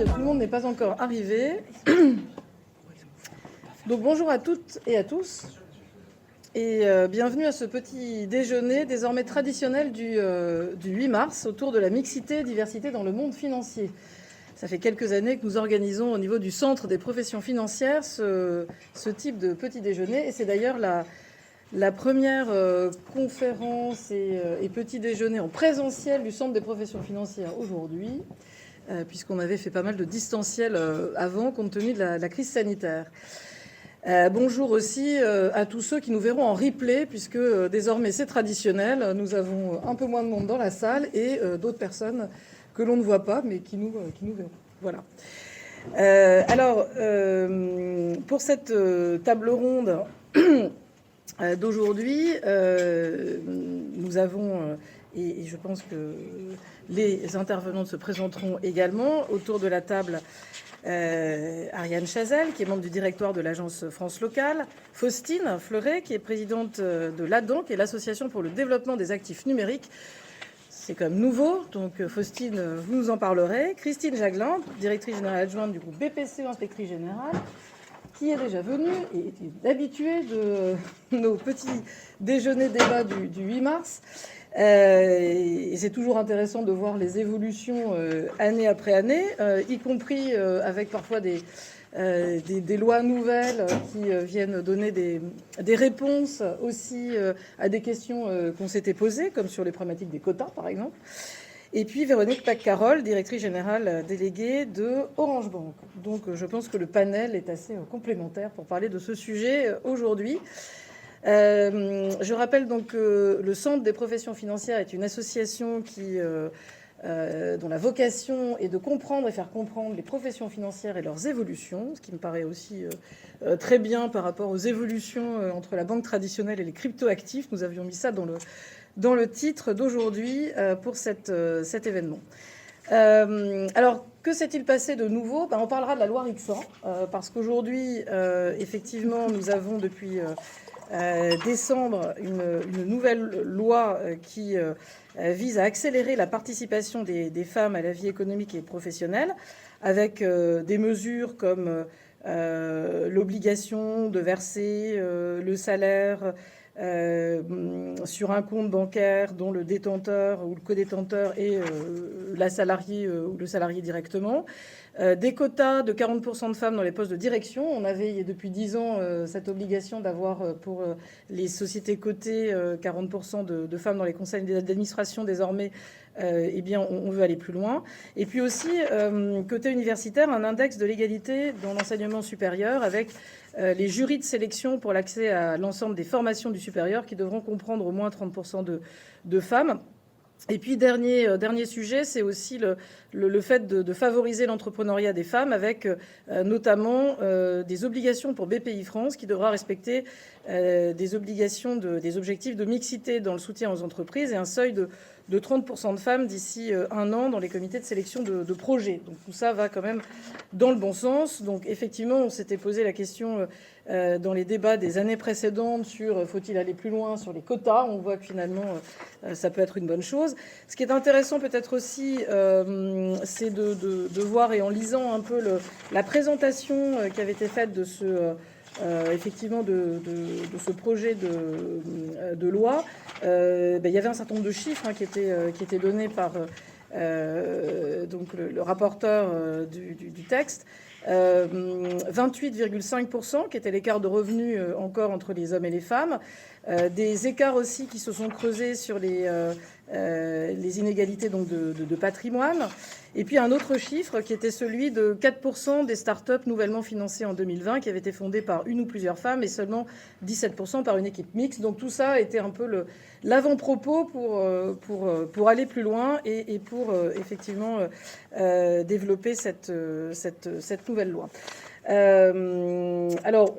tout le monde n'est pas encore arrivé. Donc bonjour à toutes et à tous et bienvenue à ce petit déjeuner désormais traditionnel du 8 mars autour de la mixité et diversité dans le monde financier. Ça fait quelques années que nous organisons au niveau du Centre des professions financières ce type de petit déjeuner et c'est d'ailleurs la première conférence et petit déjeuner en présentiel du Centre des professions financières aujourd'hui, puisqu'on avait fait pas mal de distanciel avant compte tenu de la crise sanitaire. Bonjour aussi à tous ceux qui nous verront en replay, puisque désormais c'est traditionnel. Nous avons un peu moins de monde dans la salle et d'autres personnes que l'on ne voit pas, mais qui nous verront. Voilà. Alors, pour cette table ronde d'aujourd'hui, nous avons, et je pense que les intervenants se présenteront également autour de la table, Ariane Chazelle, qui est membre du directoire de l'agence France Locale, Faustine Fleuret, qui est présidente de l'ADAN, qui est l'Association pour le développement des actifs numériques. C'est quand même nouveau, donc Faustine, vous nous en parlerez. Christine Jaglin, directrice générale adjointe du groupe BPCE, inspectrice générale, qui est déjà venue et est habituée de nos petits déjeuners débats du 8 mars. Et c'est toujours intéressant de voir les évolutions année après année, y compris avec parfois des lois nouvelles qui viennent donner des réponses aussi à des questions qu'on s'était posées, comme sur les problématiques des quotas, par exemple. Et puis Véronique Pac-Carol, directrice générale déléguée de Orange Bank. Donc je pense que le panel est assez complémentaire pour parler de ce sujet aujourd'hui. Je rappelle donc que le Centre des professions financières est une association dont la vocation est de comprendre et faire comprendre les professions financières et leurs évolutions, ce qui me paraît aussi très bien par rapport aux évolutions entre la banque traditionnelle et les cryptoactifs. Nous avions mis ça dans le titre d'aujourd'hui pour cet événement. Alors, que s'est-il passé de nouveau ? On parlera de la loi Rixin, parce qu'aujourd'hui, effectivement, nous avons depuis décembre une nouvelle loi qui vise à accélérer la participation des femmes à la vie économique et professionnelle, avec des mesures comme l'obligation de verser le salaire sur un compte bancaire dont le détenteur ou le codétenteur est la salariée ou le salarié directement. Des quotas de 40% de femmes dans les postes de direction. On avait depuis 10 ans cette obligation d'avoir pour les sociétés cotées 40% de femmes dans les conseils d'administration. Désormais, eh bien, on veut aller plus loin. Et puis aussi, côté universitaire, un index de l'égalité dans l'enseignement supérieur avec les jurys de sélection pour l'accès à l'ensemble des formations du supérieur qui devront comprendre au moins 30% de femmes. Et puis, dernier sujet, c'est aussi le fait de favoriser l'entrepreneuriat des femmes avec notamment des obligations pour BPI France qui devra respecter des objectifs de mixité dans le soutien aux entreprises et un seuil de 30% de femmes d'ici un an dans les comités de sélection de projets. Donc tout ça va quand même dans le bon sens. Donc effectivement, on s'était posé la question dans les débats des années précédentes sur faut-il aller plus loin sur les quotas. On voit que finalement, ça peut être une bonne chose. Ce qui est intéressant peut-être aussi, c'est de voir, et en lisant un peu la présentation qui avait été faite de effectivement de ce projet de loi, il y avait un certain nombre de chiffres qui étaient donnés par donc le rapporteur du texte. 28,5% qui était l'écart de revenus encore entre les hommes et les femmes. Des écarts aussi qui se sont creusés sur les inégalités donc de patrimoine. Et puis un autre chiffre qui était celui de 4% des startups nouvellement financées en 2020 qui avaient été fondées par une ou plusieurs femmes et seulement 17% par une équipe mixte. Donc tout ça était un peu l'avant-propos pour aller plus loin et pour effectivement développer cette nouvelle loi. Alors,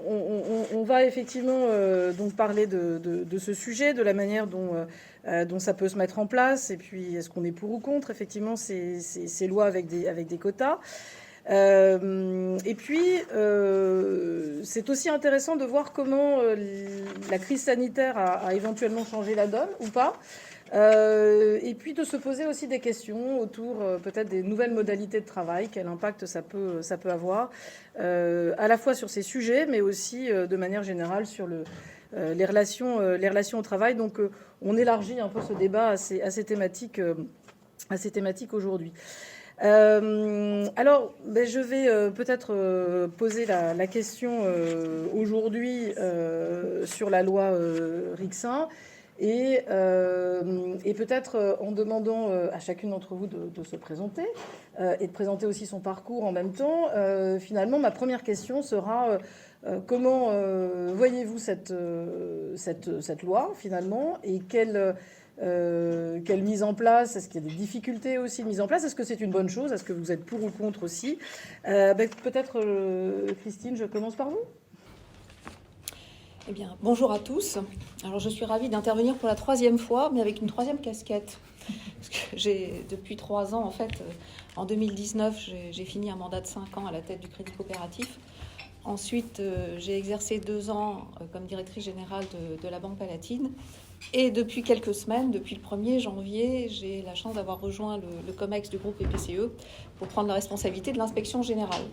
on va effectivement donc parler de ce sujet, de la manière dont ça peut se mettre en place, et puis est-ce qu'on est pour ou contre effectivement ces lois avec des quotas. Et puis, c'est aussi intéressant de voir comment la crise sanitaire a éventuellement changé la donne ou pas. Et puis de se poser aussi des questions autour peut-être des nouvelles modalités de travail, quel impact ça peut avoir, à la fois sur ces sujets, mais aussi de manière générale sur les relations au travail. Donc on élargit un peu ce débat à ces thématiques aujourd'hui. Alors, je vais peut-être poser la question aujourd'hui sur la loi Rixain et peut-être en demandant à chacune d'entre vous de se présenter et de présenter aussi son parcours en même temps. Finalement, ma première question sera comment voyez-vous cette loi finalement et quelle mise en place? Est-ce qu'il y a des difficultés aussi de mise en place? Est-ce que c'est une bonne chose? Est-ce que vous êtes pour ou contre aussi? Peut-être, Christine, je commence par vous. Eh bien, bonjour à tous. Alors, je suis ravie d'intervenir pour la 3e fois, mais avec une 3e casquette. Parce que depuis 3 ans, en fait, en 2019, j'ai fini un mandat de 5 ans à la tête du Crédit Coopératif. Ensuite, j'ai exercé 2 ans comme directrice générale de la Banque Palatine. Et depuis quelques semaines, depuis le 1er janvier, j'ai la chance d'avoir rejoint le COMEX du groupe BPCE pour prendre la responsabilité de l'inspection générale.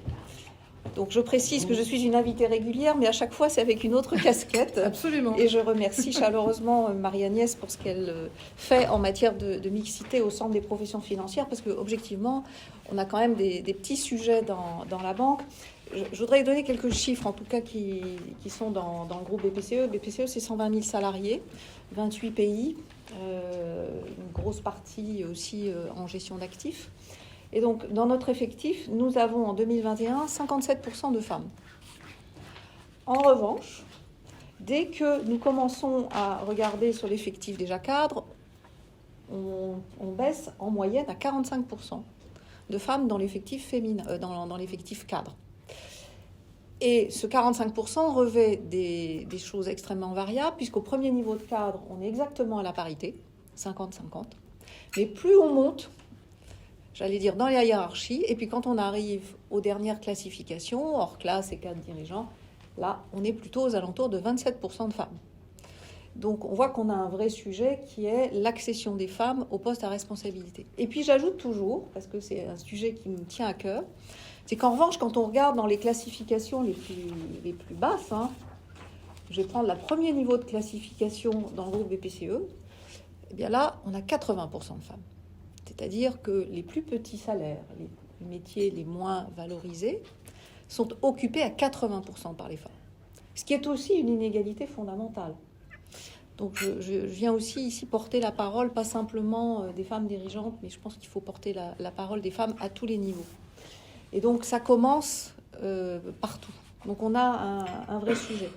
Donc je précise que je suis une invitée régulière, mais à chaque fois c'est avec une autre casquette. Absolument. Et je remercie chaleureusement Marie-Agnès pour ce qu'elle fait en matière de mixité au centre des professions financières, parce qu'objectivement, on a quand même des petits sujets dans la banque. Je voudrais donner quelques chiffres, en tout cas, qui sont dans le groupe BPCE. BPCE, c'est 120 000 salariés, 28 pays, une grosse partie aussi en gestion d'actifs. Et donc, dans notre effectif, nous avons en 2021 57% de femmes. En revanche, dès que nous commençons à regarder sur l'effectif déjà cadre, on baisse en moyenne à 45% de femmes dans l'effectif féminin, dans l'effectif cadre. Et ce 45% revêt des choses extrêmement variables, puisqu'au premier niveau de cadre, on est exactement à la parité, 50-50. Mais plus on monte, j'allais dire dans la hiérarchie, et puis quand on arrive aux dernières classifications, hors classe et cadre dirigeant, là, on est plutôt aux alentours de 27% de femmes. Donc on voit qu'on a un vrai sujet qui est l'accession des femmes aux postes à responsabilité. Et puis j'ajoute toujours, parce que c'est un sujet qui me tient à cœur, c'est qu'en revanche, quand on regarde dans les classifications les plus basses, je vais prendre le premier niveau de classification dans le groupe BPCE, eh bien là, on a 80% de femmes. C'est-à-dire que les plus petits salaires, les métiers les moins valorisés, sont occupés à 80% par les femmes. Ce qui est aussi une inégalité fondamentale. Donc je viens aussi ici porter la parole, pas simplement des femmes dirigeantes, mais je pense qu'il faut porter la parole des femmes à tous les niveaux. Et donc ça commence partout. Donc on a un vrai sujet.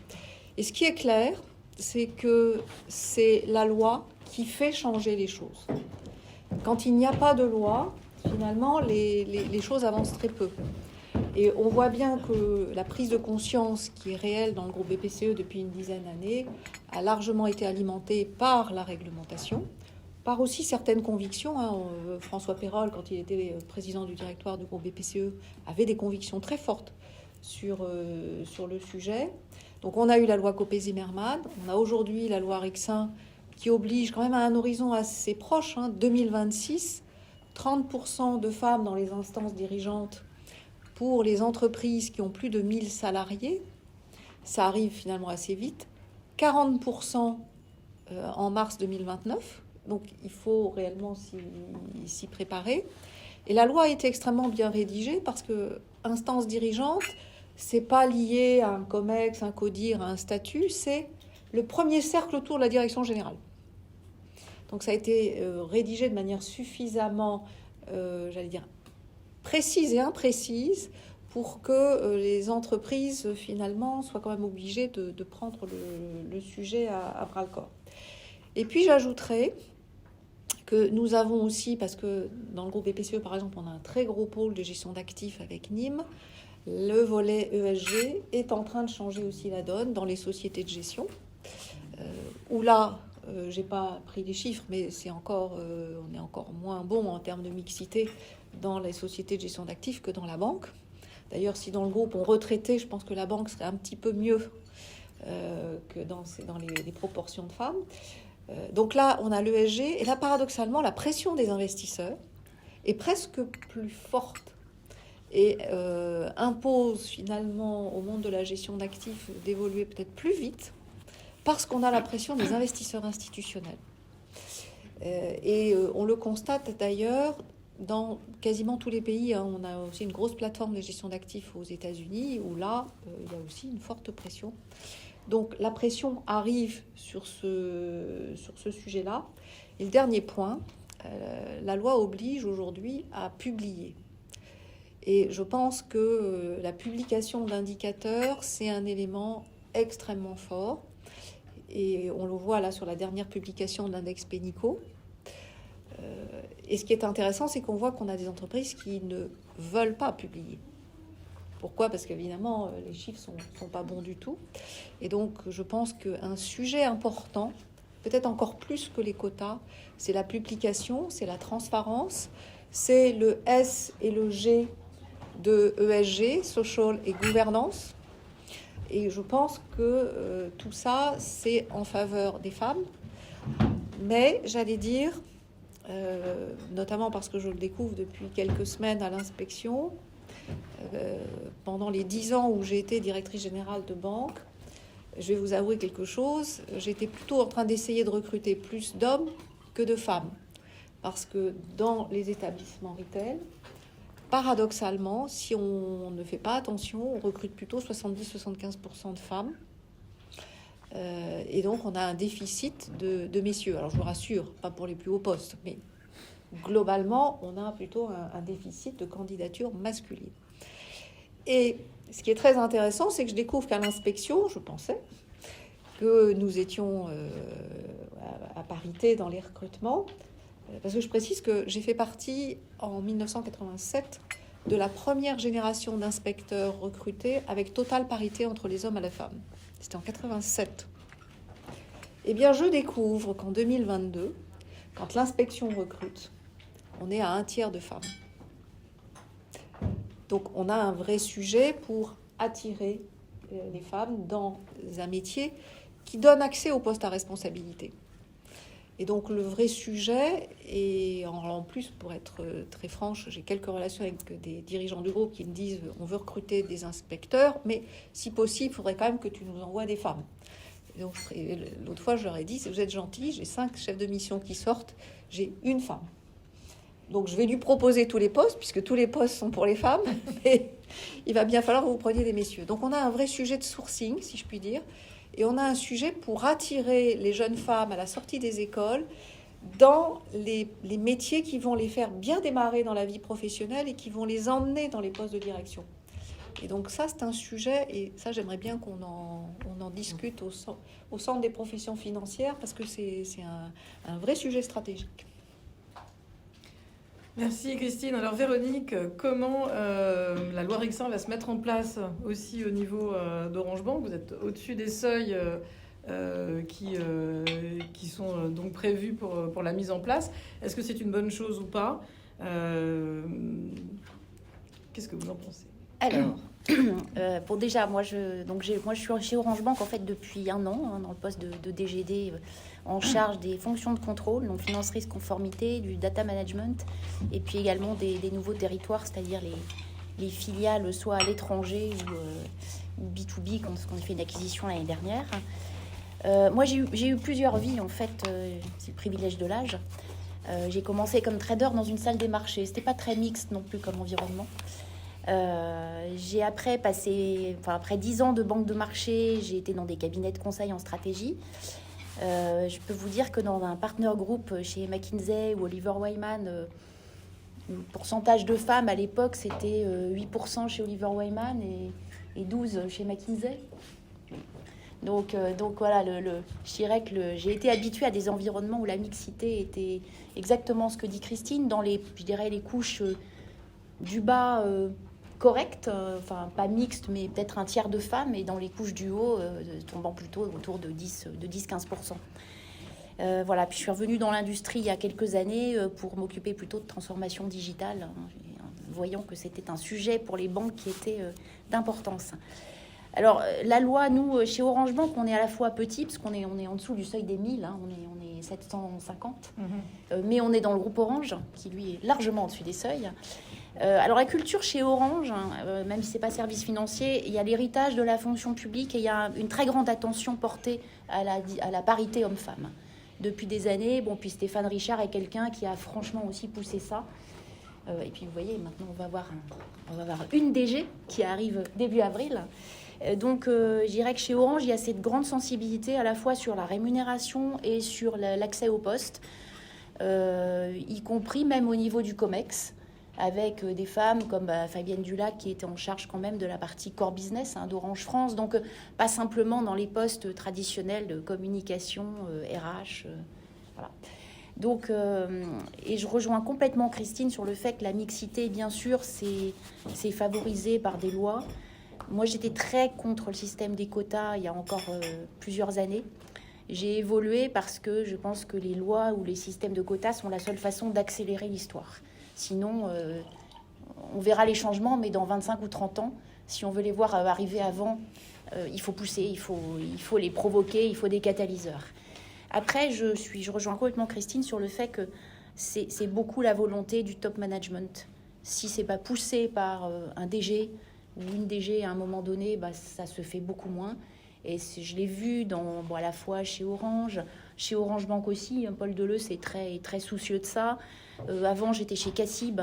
Et ce qui est clair, c'est que c'est la loi qui fait changer les choses. Quand il n'y a pas de loi, finalement, les choses avancent très peu. Et on voit bien que la prise de conscience qui est réelle dans le groupe BPCE depuis une dizaine d'années a largement été alimentée par la réglementation, par aussi certaines convictions. François Peyrol, quand il était président du directoire du groupe BPCE, avait des convictions très fortes sur le sujet. Donc on a eu la loi Copé-Zimmermann, on a aujourd'hui la loi Rixain qui oblige quand même à un horizon assez proche, 2026, 30% de femmes dans les instances dirigeantes pour les entreprises qui ont plus de 1000 salariés. Ça arrive finalement assez vite. 40% en mars 2029. Donc il faut réellement s'y préparer. Et la loi a été extrêmement bien rédigée parce que instance dirigeante, c'est pas lié à un COMEX, un CODIR, à un statut, c'est le premier cercle autour de la direction générale. Donc ça a été rédigé de manière suffisamment, précise et imprécise pour que les entreprises finalement soient quand même obligées de prendre le sujet à bras-le-corps. Et puis j'ajouterais que nous avons aussi, parce que dans le groupe BPCE par exemple, on a un très gros pôle de gestion d'actifs avec Nîmes, le volet ESG est en train de changer aussi la donne dans les sociétés de gestion, où là, j'ai pas pris les chiffres, mais on est encore moins bon en termes de mixité dans les sociétés de gestion d'actifs que dans la banque. D'ailleurs, si dans le groupe on retraitait, je pense que la banque serait un petit peu mieux que dans les proportions de femmes. Donc là, on a l'ESG, et là, paradoxalement, la pression des investisseurs est presque plus forte et impose finalement au monde de la gestion d'actifs d'évoluer peut-être plus vite parce qu'on a la pression des investisseurs institutionnels. On le constate d'ailleurs dans quasiment tous les pays. Hein. On a aussi une grosse plateforme de gestion d'actifs aux États-Unis où là, il y a aussi une forte pression. Donc la pression arrive sur ce sujet-là. Et le dernier point, la loi oblige aujourd'hui à publier. Et je pense que la publication d'indicateurs, c'est un élément extrêmement fort. Et on le voit là sur la dernière publication de l'index Pénicaud. Et ce qui est intéressant, c'est qu'on voit qu'on a des entreprises qui ne veulent pas publier. Pourquoi ? Parce qu'évidemment, les chiffres sont pas bons du tout. Et donc, je pense qu'un sujet important, peut-être encore plus que les quotas, c'est la publication, c'est la transparence, c'est le S et le G de ESG, Social et Gouvernance. Et je pense que tout ça, c'est en faveur des femmes. Mais, j'allais dire, notamment parce que je le découvre depuis quelques semaines à l'inspection, pendant les 10 ans où j'ai été directrice générale de banque, je vais vous avouer quelque chose, j'étais plutôt en train d'essayer de recruter plus d'hommes que de femmes. Parce que dans les établissements retail, paradoxalement, si on ne fait pas attention, on recrute plutôt 70-75% de femmes. Et donc, on a un déficit de messieurs. Alors, je vous rassure, pas pour les plus hauts postes, mais globalement, on a plutôt un déficit de candidatures masculines. Et ce qui est très intéressant, c'est que je découvre qu'à l'inspection, je pensais que nous étions à parité dans les recrutements, parce que je précise que j'ai fait partie en 1987 de la première génération d'inspecteurs recrutés avec totale parité entre les hommes et les femmes. C'était en 87. Eh bien, je découvre qu'en 2022, quand l'inspection recrute, on est à 1/3 de femmes. Donc, on a un vrai sujet pour attirer les femmes dans un métier qui donne accès aux postes à responsabilité. Et donc, le vrai sujet, et en plus, pour être très franche, j'ai quelques relations avec des dirigeants du groupe qui me disent « on veut recruter des inspecteurs, mais si possible, il faudrait quand même que tu nous envoies des femmes ». Donc, l'autre fois, je leur ai dit « si vous êtes gentils, j'ai 5 chefs de mission qui sortent, j'ai une femme ». Donc, je vais lui proposer tous les postes, puisque tous les postes sont pour les femmes, mais il va bien falloir que vous preniez des messieurs. Donc, on a un vrai sujet de sourcing, si je puis dire, et on a un sujet pour attirer les jeunes femmes à la sortie des écoles dans les métiers qui vont les faire bien démarrer dans la vie professionnelle et qui vont les emmener dans les postes de direction. Et donc ça, c'est un sujet, et ça, j'aimerais bien qu'on en discute au centre des professions financières, parce que c'est un vrai sujet stratégique. Merci Christine. Alors Véronique, comment la loi Rixin va se mettre en place aussi au niveau d'Orange Bank ? Vous êtes au-dessus des seuils qui sont donc prévus pour la mise en place. Est-ce que c'est une bonne chose ou pas ? Qu'est-ce que vous en pensez ? Alors, bon déjà, moi je suis chez Orange Bank en fait depuis 1 an, dans le poste de DGD en charge des fonctions de contrôle, donc finance, risque, conformité, du data management, et puis également des nouveaux territoires, c'est-à-dire les filiales soit à l'étranger ou B2B, quand on a fait une acquisition l'année dernière. Moi j'ai eu plusieurs vies en fait, c'est le privilège de l'âge. J'ai commencé comme trader dans une salle des marchés, c'était pas très mixte non plus comme environnement. J'ai après après 10 ans de banque de marché, j'ai été dans des cabinets de conseil en stratégie. Je peux vous dire que dans un partner group chez McKinsey ou Oliver Wyman, le pourcentage de femmes à l'époque c'était 8% chez Oliver Wyman et 12% chez McKinsey. Donc voilà, je dirais que j'ai été habituée à des environnements où la mixité était exactement ce que dit Christine, dans les couches du bas correctes, enfin pas mixtes, mais peut-être 1/3 de femmes, et dans les couches du haut, tombant plutôt autour de 10-15%. Voilà, puis je suis revenue dans l'industrie il y a quelques années pour m'occuper plutôt de transformation digitale, voyant que c'était un sujet pour les banques qui était d'importance. Alors, la loi, nous, chez Orange Bank, on est à la fois petit, parce qu'on est en dessous du seuil des 1000, hein, on est 750, mais on est dans le groupe Orange, qui lui est largement au-dessus des seuils. Alors, la culture chez Orange, même si ce n'est pas service financier, il y a l'héritage de la fonction publique et il y a une très grande attention portée à la parité homme-femme. Depuis des années, puis Stéphane Richard est quelqu'un qui a franchement aussi poussé ça. Et puis, vous voyez, maintenant, on va avoir une DG qui arrive début avril. Donc, je dirais que chez Orange, il y a cette grande sensibilité à la fois sur la rémunération et sur l'accès au poste, y compris même au niveau du COMEX, avec des femmes comme Fabienne Dulac qui était en charge quand même de la partie core business d'Orange France. Donc, pas simplement dans les postes traditionnels de communication, RH, voilà. Donc, et je rejoins complètement Christine sur le fait que la mixité, bien sûr, c'est favorisé par des lois. Moi, j'étais très contre le système des quotas il y a encore plusieurs années. J'ai évolué parce que je pense que les lois ou les systèmes de quotas sont la seule façon d'accélérer l'histoire. Sinon, on verra les changements, mais dans 25 ou 30 ans, si on veut les voir arriver avant, il faut pousser, il faut les provoquer, il faut des catalyseurs. Après, je rejoins complètement Christine sur le fait que c'est beaucoup la volonté du top management. Si c'est pas poussé par un DG ou une DG à un moment donné, ça se fait beaucoup moins. Et je l'ai vu à la fois chez Orange Bank aussi. Paul Deleuze est très, très soucieux de ça. Avant, j'étais chez Cassib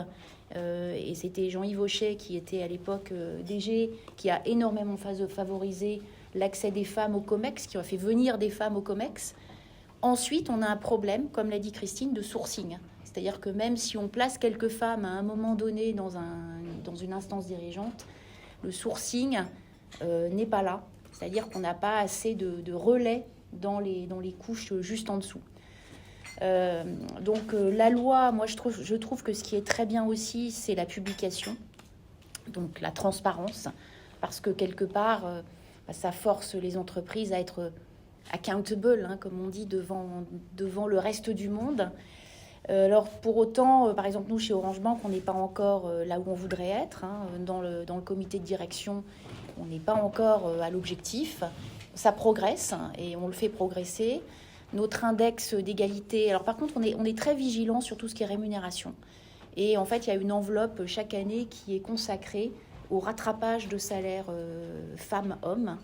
et c'était Jean-Yves Auchet qui était à l'époque DG, qui a énormément favorisé l'accès des femmes au COMEX, qui a fait venir des femmes au COMEX. Ensuite, on a un problème, comme l'a dit Christine, de sourcing. C'est-à-dire que même si on place quelques femmes à un moment donné dans une instance dirigeante, le sourcing n'est pas là. C'est-à-dire qu'on n'a pas assez de relais dans les couches juste en dessous. Donc la loi, moi je trouve que ce qui est très bien aussi, c'est la publication, donc la transparence, parce que quelque part, ça force les entreprises à être accountable, comme on dit, devant le reste du monde. Alors pour autant, par exemple nous chez Orange Bank, on n'est pas encore là où on voudrait être, dans le comité de direction, on n'est pas encore à l'objectif. Ça progresse et on le fait progresser. Notre index d'égalité, alors par contre on est très vigilant sur tout ce qui est rémunération. Et en fait il y a une enveloppe chaque année qui est consacrée au rattrapage de salaires femmes-hommes.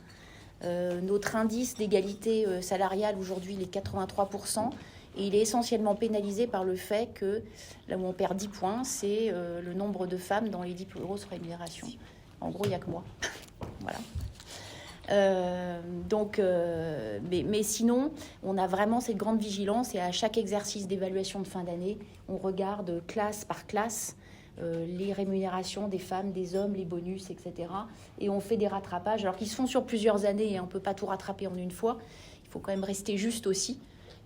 Notre indice d'égalité salariale aujourd'hui il est 83%. Et il est essentiellement pénalisé par le fait que, là où on perd 10 points, c'est le nombre de femmes dans les 10 plus grosses rémunérations. En gros, il n'y a que moi. Voilà. Mais sinon, on a vraiment cette grande vigilance et à chaque exercice d'évaluation de fin d'année, on regarde classe par classe les rémunérations des femmes, des hommes, les bonus, etc. Et on fait des rattrapages, alors qu'ils se font sur plusieurs années et on ne peut pas tout rattraper en une fois. Il faut quand même rester juste aussi.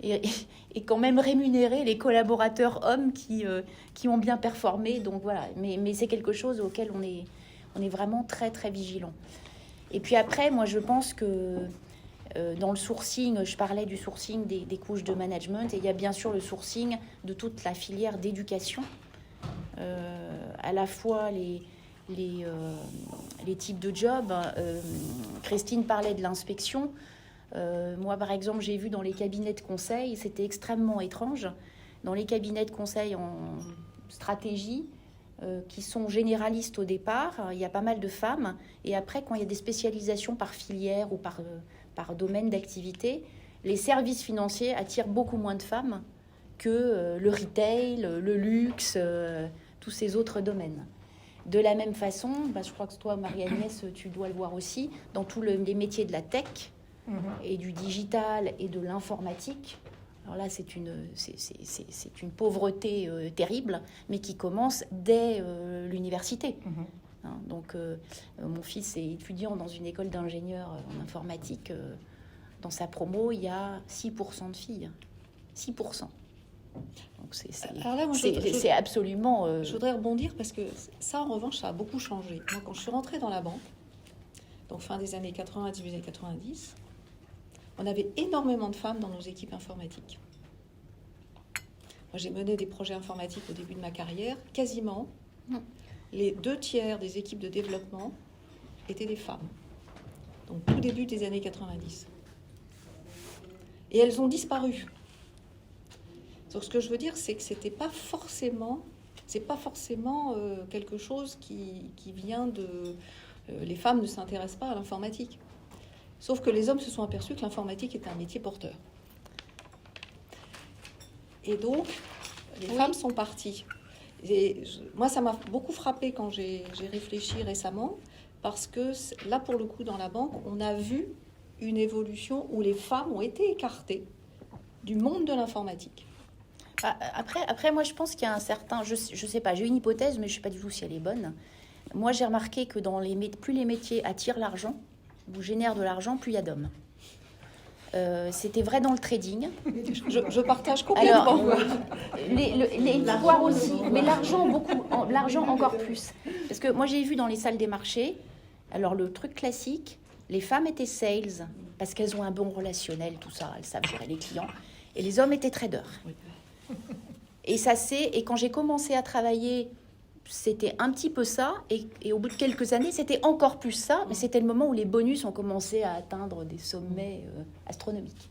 Et quand même rémunérer les collaborateurs hommes qui ont bien performé. Donc voilà, mais c'est quelque chose auquel on est vraiment très très vigilant. Et puis après, moi je pense que dans le sourcing, je parlais du sourcing des couches de management, et il y a bien sûr le sourcing de toute la filière d'éducation, à la fois les types de jobs. Christine parlait de l'inspection. Moi, par exemple, j'ai vu dans les cabinets de conseil, c'était extrêmement étrange, dans les cabinets de conseil en stratégie, qui sont généralistes au départ, il y a pas mal de femmes, et après, quand il y a des spécialisations par filière ou par domaine d'activité, les services financiers attirent beaucoup moins de femmes que le retail, le luxe, tous ces autres domaines. De la même façon, je crois que toi, Marie-Agnès, tu dois le voir aussi, dans tous les métiers de la tech, et du digital et de l'informatique. Alors là, c'est une pauvreté terrible, mais qui commence dès l'université. Donc, mon fils est étudiant dans une école d'ingénieurs en informatique. Dans sa promo, il y a 6% de filles. 6%. Donc, c'est absolument... Je voudrais rebondir parce que ça, en revanche, ça a beaucoup changé. Moi, quand je suis rentrée dans la banque, donc fin des années 80, début des années 90, on avait énormément de femmes dans nos équipes informatiques. Moi, j'ai mené des projets informatiques au début de ma carrière. Quasiment, les 2 tiers des équipes de développement étaient des femmes. donc tout début des années 90. Et elles ont disparu. Donc ce que je veux dire, c'est que c'est pas forcément quelque chose qui vient de... les femmes ne s'intéressent pas à l'informatique. Sauf que les hommes se sont aperçus que l'informatique était un métier porteur. Et donc, les femmes sont parties. Et moi, ça m'a beaucoup frappée quand j'ai réfléchi récemment, parce que là, pour le coup, dans la banque, on a vu une évolution où les femmes ont été écartées du monde de l'informatique. Après, moi, je pense qu'il y a un certain... Je sais pas, j'ai une hypothèse, mais je ne sais pas du tout si elle est bonne. Moi, j'ai remarqué que plus les métiers attirent l'argent, ou génèrent de l'argent, plus il y a d'hommes. C'était vrai dans le trading. Je partage complètement. Alors, les pouvoirs aussi, mais l'argent beaucoup, l'argent encore plus. Parce que moi j'ai vu dans les salles des marchés, alors le truc classique, les femmes étaient sales parce qu'elles ont un bon relationnel, tout ça, elles savent gérer les clients, et les hommes étaient traders. Et et quand j'ai commencé à travailler, c'était un petit peu ça, et au bout de quelques années, c'était encore plus ça, mais c'était le moment où les bonus ont commencé à atteindre des sommets astronomiques.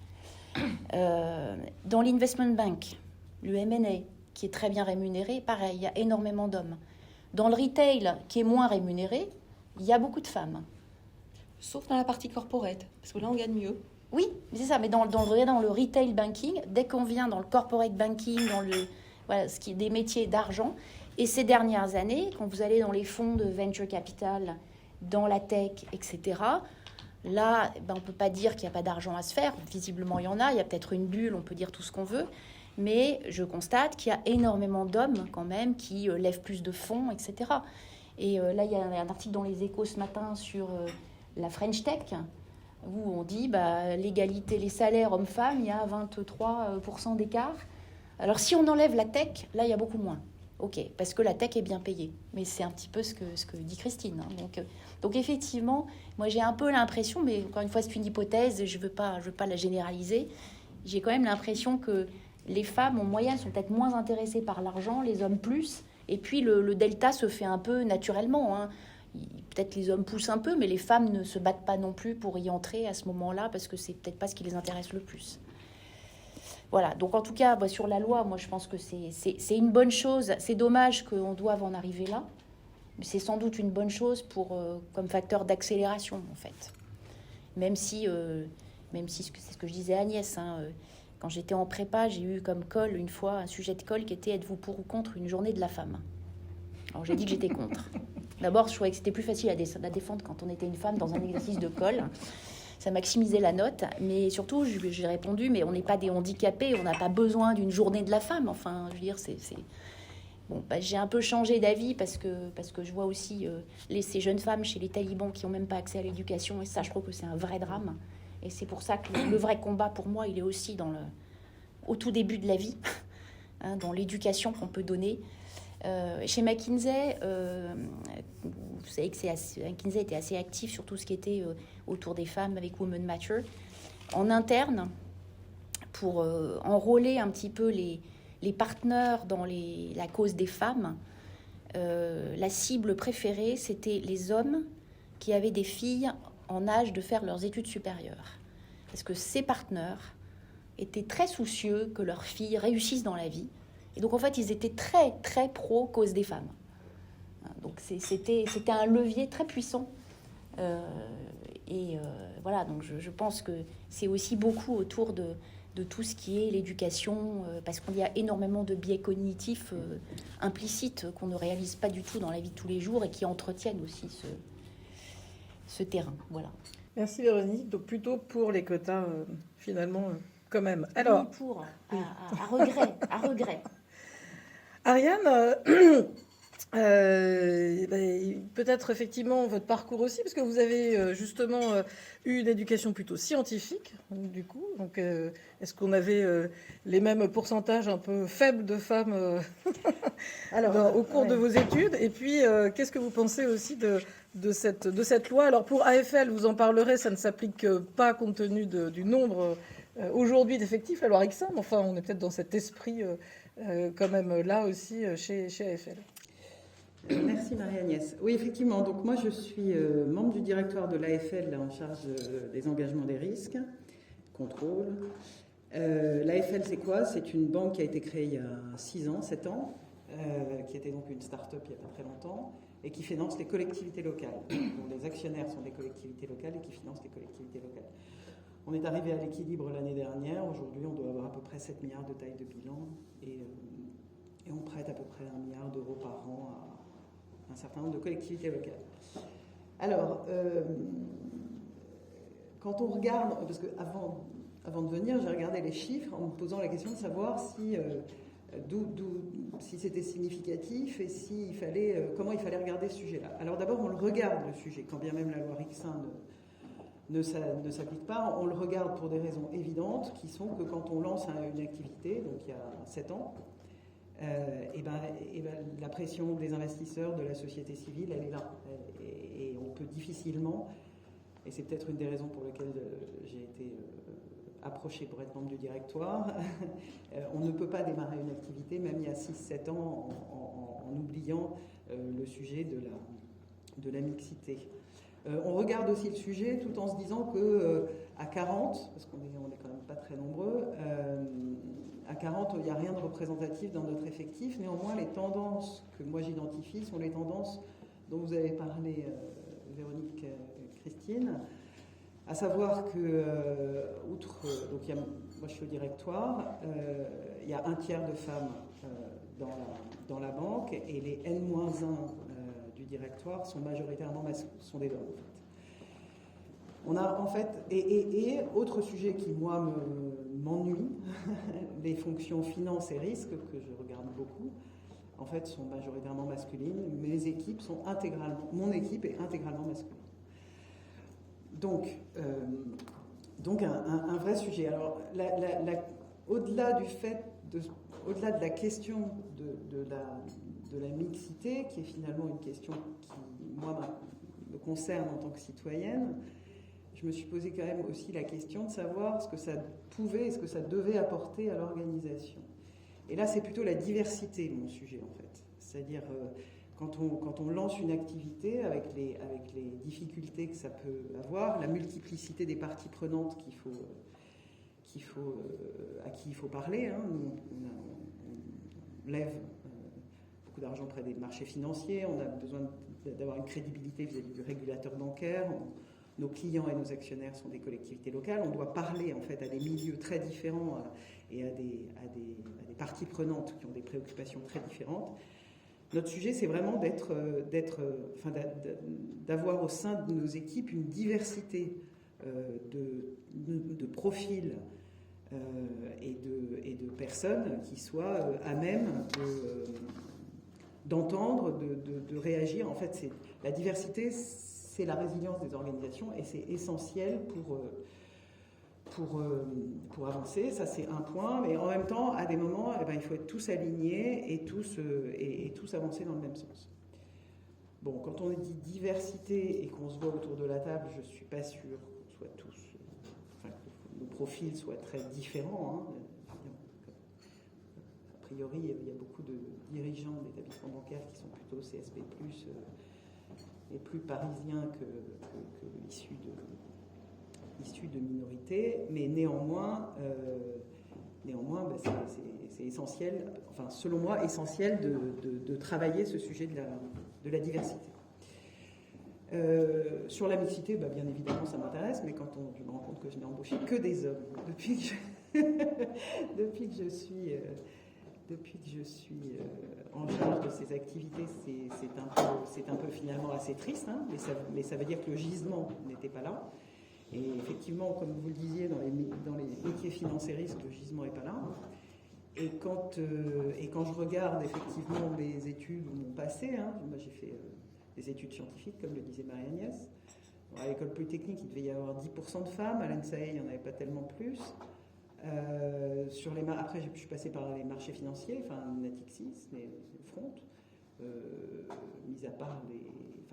Dans l'investment bank, le M&A, qui est très bien rémunéré, pareil, il y a énormément d'hommes. Dans le retail, qui est moins rémunéré, il y a beaucoup de femmes. Sauf dans la partie corporate, parce que là, on gagne mieux. Oui, c'est ça, mais dans le retail banking, dès qu'on vient dans le corporate banking, voilà, ce qui est des métiers d'argent. Et ces dernières années, quand vous allez dans les fonds de venture capital, dans la tech, etc., là, on ne peut pas dire qu'il n'y a pas d'argent à se faire. Visiblement, il y en a. Il y a peut-être une bulle, on peut dire tout ce qu'on veut. Mais je constate qu'il y a énormément d'hommes, quand même, qui lèvent plus de fonds, etc. Et là, il y a un article dans Les Échos ce matin sur la French Tech, où on dit l'égalité, les salaires hommes-femmes, il y a 23% d'écart. Alors, si on enlève la tech, là, il y a beaucoup moins. Ok, parce que la tech est bien payée. Mais c'est un petit peu ce que dit Christine. Hein. Donc effectivement, moi j'ai un peu l'impression, mais encore une fois c'est une hypothèse, je veux pas la généraliser. J'ai quand même l'impression que les femmes en moyenne sont peut-être moins intéressées par l'argent, les hommes plus. Et puis le delta se fait un peu naturellement. Hein. Peut-être les hommes poussent un peu, mais les femmes ne se battent pas non plus pour y entrer à ce moment-là, parce que c'est peut-être pas ce qui les intéresse le plus. Voilà, donc en tout cas, sur la loi, moi je pense que c'est une bonne chose. C'est dommage qu'on doive en arriver là, mais c'est sans doute une bonne chose comme facteur d'accélération, en fait. Même si c'est ce que je disais à Agnès, hein, quand j'étais en prépa, j'ai eu comme colle une fois un sujet de colle qui était « Êtes-vous pour ou contre une journée de la femme ?» Alors j'ai dit que j'étais contre. D'abord, je trouvais que c'était plus facile à défendre quand on était une femme dans un exercice de colle. Ça maximisait la note, mais surtout, j'ai répondu, mais on n'est pas des handicapés, on n'a pas besoin d'une journée de la femme. Enfin, je veux dire, Bon, j'ai un peu changé d'avis parce que je vois aussi ces jeunes femmes chez les talibans qui n'ont même pas accès à l'éducation, et ça, je trouve que c'est un vrai drame. Et c'est pour ça que le vrai combat, pour moi, il est aussi au tout début de la vie, hein, dans l'éducation qu'on peut donner. Chez McKinsey, vous savez que McKinsey était assez actif sur tout ce qui était autour des femmes avec Women Matter. En interne, pour enrôler un petit peu les partenaires dans la cause des femmes, la cible préférée, c'était les hommes qui avaient des filles en âge de faire leurs études supérieures. Parce que ces partenaires étaient très soucieux que leurs filles réussissent dans la vie. Et donc, en fait, ils étaient très, très pro-cause des femmes. Donc, c'était un levier très puissant. Voilà, donc je pense que c'est aussi beaucoup autour de tout ce qui est l'éducation, parce qu'il y a énormément de biais cognitifs implicites qu'on ne réalise pas du tout dans la vie de tous les jours et qui entretiennent aussi ce terrain. Voilà. Merci Véronique. Donc, plutôt pour les quotas, finalement, quand même. Alors, oui, à regret. Ariane, peut-être effectivement votre parcours aussi, parce que vous avez justement eu une éducation plutôt scientifique, du coup. Donc, est-ce qu'on avait les mêmes pourcentages un peu faibles de femmes au cours de vos études? Et puis, qu'est-ce que vous pensez aussi de cette loi? Alors, pour AFL, vous en parlerez, ça ne s'applique pas compte tenu du nombre aujourd'hui d'effectifs, la loi Rixin, mais enfin, on est peut-être dans cet esprit quand même là aussi chez AFL. Merci Marie-Agnès. Oui, effectivement, donc moi je suis membre du directoire de l'AFL en charge des engagements des risques, contrôle. L'AFL c'est quoi? C'est une banque qui a été créée il y a 6 ans, 7 ans, qui était donc une start-up il n'y a pas très longtemps, et qui finance les collectivités locales. Donc, les actionnaires sont des collectivités locales et qui financent les collectivités locales. On est arrivé à l'équilibre l'année dernière, aujourd'hui on doit avoir à peu près 7 milliards de taille de bilan, et on prête à peu près 1 milliard d'euros par an à un certain nombre de collectivités locales. Alors, quand on regarde, parce qu'avant de venir, j'ai regardé les chiffres en me posant la question de savoir si, si c'était significatif et comment il fallait regarder ce sujet-là. Alors d'abord, on le regarde, le sujet, quand bien même la loi Rixin ne s'applique pas, on le regarde pour des raisons évidentes, qui sont que quand on lance une activité, donc il y a 7 ans, la pression des investisseurs, de la société civile, elle est là. Et on peut difficilement, et c'est peut-être une des raisons pour lesquelles j'ai été approché pour être membre du directoire, on ne peut pas démarrer une activité, même il y a 6-7 ans, en oubliant le sujet de la mixité. On regarde aussi le sujet tout en se disant que à 40, parce qu'on est quand même pas très nombreux, à 40, il n'y a rien de représentatif dans notre effectif. Néanmoins, les tendances que moi j'identifie sont les tendances dont vous avez parlé, Véronique, Christine, à savoir que, donc moi je suis au directoire, il y a 1/3 de femmes dans la banque, et les N-1 du directoire sont majoritairement sont des hommes, en fait. On a en fait, et autre sujet qui moi m'ennuie, les fonctions finance et risque que je regarde beaucoup, en fait sont majoritairement masculines. Mes équipes sont mon équipe est intégralement masculine. Donc un vrai sujet. Alors au-delà de la question de la mixité, qui est finalement une question qui moi me concerne en tant que citoyenne, je me suis posé quand même aussi la question de savoir ce que ça pouvait et ce que ça devait apporter à l'organisation. Et là, c'est plutôt la diversité, mon sujet, en fait. C'est-à-dire, quand on lance une activité, avec les difficultés que ça peut avoir, la multiplicité des parties prenantes à qui il faut parler, hein. On lève beaucoup d'argent auprès des marchés financiers, on a besoin d'avoir une crédibilité vis-à-vis du régulateur bancaire. Nos clients et nos actionnaires sont des collectivités locales. On doit parler en fait à des milieux très différents et à des parties prenantes qui ont des préoccupations très différentes. Notre sujet, c'est vraiment d'avoir au sein de nos équipes une diversité de profils et de personnes qui soient à même d'entendre, de réagir. En fait, la diversité, c'est la résilience des organisations et c'est essentiel pour avancer. Ça, c'est un point. Mais en même temps, à des moments, il faut être tous alignés et tous avancer dans le même sens. Bon, quand on dit diversité et qu'on se voit autour de la table, je ne suis pas sûre qu'on soit tous... que nos profils soient très différents. Hein. A priori, il y a beaucoup de dirigeants d'établissements bancaires qui sont plutôt CSP+, et plus parisiens que issus de minorités, mais néanmoins c'est essentiel, enfin selon moi essentiel de travailler ce sujet de la diversité. Sur la mixité, bien évidemment ça m'intéresse, mais quand je me rends compte que je n'ai embauché que des hommes depuis que je suis en charge de ces activités, c'est un peu finalement assez triste, hein, mais ça veut dire que le gisement n'était pas là. Et effectivement, comme vous le disiez, dans les métiers finance et risque, le gisement n'est pas là. Et quand je regarde effectivement mes études ou mon passé, hein, moi j'ai fait des études scientifiques, comme le disait Marie-Agnès. À l'école polytechnique, il devait y avoir 10% de femmes, à l'ENSAE, il n'y en avait pas tellement plus. Après, je suis passé par les marchés financiers, enfin Natixis, les Front, mis à part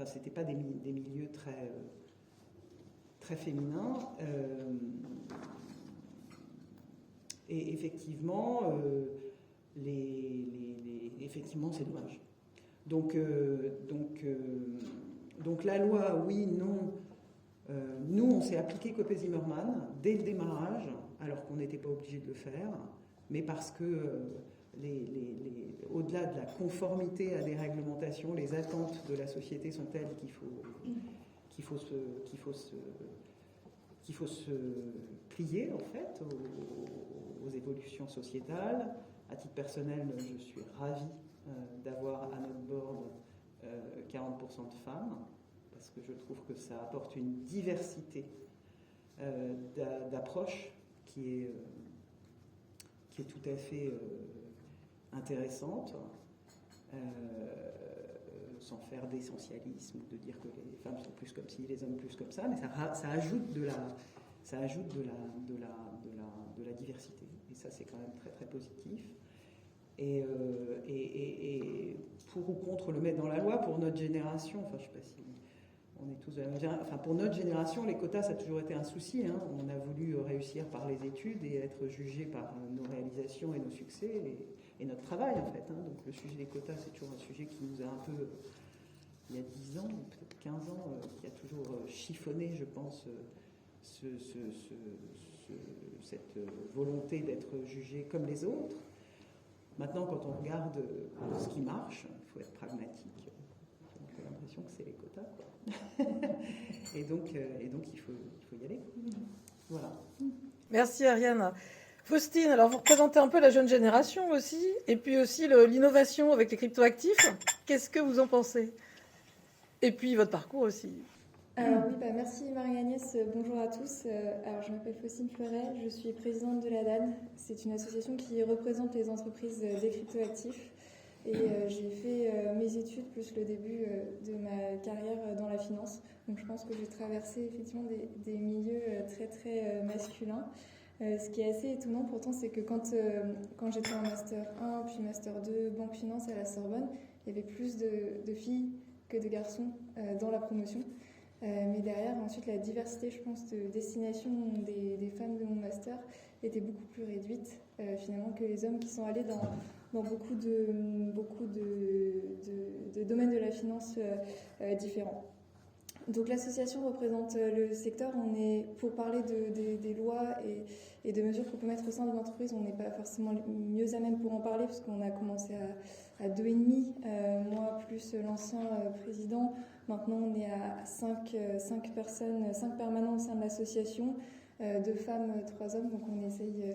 c'était pas des milieux très féminins. Et effectivement, effectivement, c'est dommage. Donc la loi, oui, non. Nous, on s'est appliqué Copé-Zimmermann dès le démarrage, alors qu'on n'était pas obligé de le faire, mais parce que au-delà de la conformité à des réglementations, les attentes de la société sont telles qu'il faut se plier en fait aux évolutions sociétales. À titre personnel, je suis ravie d'avoir à notre board 40% de femmes, parce que je trouve que ça apporte une diversité d'approches qui est tout à fait intéressante, sans faire d'essentialisme, de dire que les femmes sont plus comme ci, les hommes plus comme ça, mais ça ajoute de la diversité. Et ça, c'est quand même très, très positif. Et pour ou contre le mettre dans la loi, pour notre génération, enfin, je ne sais pas si on est tous de la même génération, enfin, pour notre génération, les quotas, ça a toujours été un souci. Hein. On a voulu réussir par les études et être jugé par nos réalisations et nos succès et notre travail, en fait. Hein. Donc le sujet des quotas, c'est toujours un sujet qui nous a un peu, il y a 10 ans, peut-être 15 ans, qui a toujours chiffonné, je pense, cette volonté d'être jugé comme les autres. Maintenant, quand on regarde ce qui marche, il faut être pragmatique. On a l'impression que c'est les quotas, quoi. et donc il faut y aller. Voilà. Merci Ariane. Faustine, alors vous représentez un peu la jeune génération aussi, et puis aussi l'innovation avec les cryptoactifs. Qu'est-ce que vous en pensez? Et puis votre parcours aussi. Alors oui, merci Marie-Agnès, bonjour à tous. Alors je m'appelle Faustine Fleuret, je suis présidente de la DAN. C'est une association qui représente les entreprises des cryptoactifs. Et j'ai fait mes études plus le début de ma carrière dans la finance. Donc je pense que j'ai traversé effectivement des milieux très très masculins. Ce qui est assez étonnant pourtant, c'est que quand j'étais en Master 1 puis Master 2 Banque Finance à la Sorbonne, il y avait plus de filles que de garçons dans la promotion. Mais derrière, ensuite, la diversité, je pense, de destination des femmes de mon master était beaucoup plus réduite, finalement, que les hommes qui sont allés dans beaucoup de domaines de la finance différents. Donc l'association représente le secteur. On est, pour parler des lois et de mesures qu'on peut mettre au sein de l'entreprise, on n'est pas forcément mieux à même pour en parler, parce qu'on a commencé à 2,5, moi plus l'ancien président. Maintenant, on est à 5 personnes, 5 permanents au sein de l'association, 2 femmes, 3 hommes. Donc on essaye,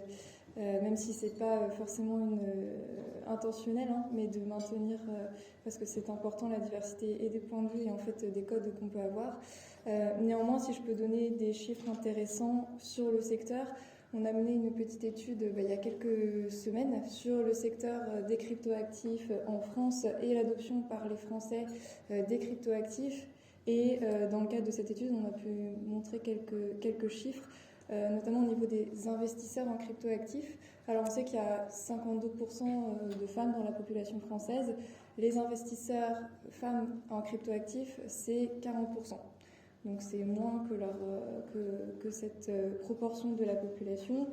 même si c'est pas forcément intentionnel, hein, mais de maintenir, parce que c'est important, la diversité et des points de vue et en fait des codes qu'on peut avoir. Néanmoins, si je peux donner des chiffres intéressants sur le secteur, on a mené une petite étude il y a quelques semaines sur le secteur des cryptoactifs en France et l'adoption par les Français des cryptoactifs. Et dans le cadre de cette étude, on a pu montrer quelques chiffres, notamment au niveau des investisseurs en cryptoactifs. Alors on sait qu'il y a 52% de femmes dans la population française. Les investisseurs femmes en cryptoactifs, c'est 40%. Donc c'est moins que cette proportion de la population,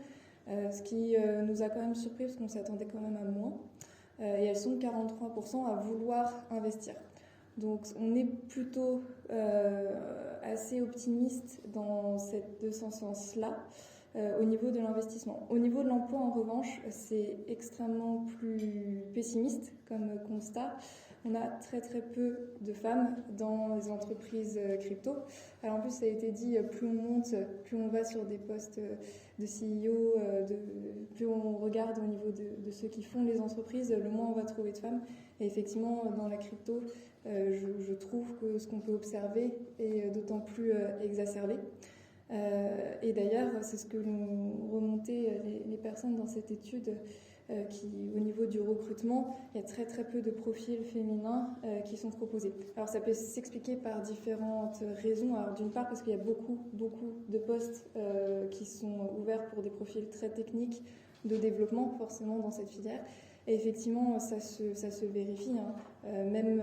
ce qui nous a quand même surpris parce qu'on s'attendait quand même à moins. Et elles sont 43% à vouloir investir. Donc on est plutôt assez optimiste dans ce sens-là au niveau de l'investissement. Au niveau de l'emploi, en revanche, c'est extrêmement plus pessimiste comme constat. On a très très peu de femmes dans les entreprises crypto. Alors en plus, ça a été dit, plus on monte, plus on va sur des postes de CEO, plus on regarde au niveau de ceux qui font les entreprises, le moins on va trouver de femmes. Et effectivement, dans la crypto, je trouve que ce qu'on peut observer est d'autant plus exacerbé. Et d'ailleurs, c'est ce que nous remontaient les personnes dans cette étude, au niveau du recrutement, il y a très très peu de profils féminins qui sont proposés. Alors ça peut s'expliquer par différentes raisons. Alors d'une part parce qu'il y a beaucoup de postes qui sont ouverts pour des profils très techniques de développement forcément dans cette filière. Et effectivement, ça se vérifie. Hein. Même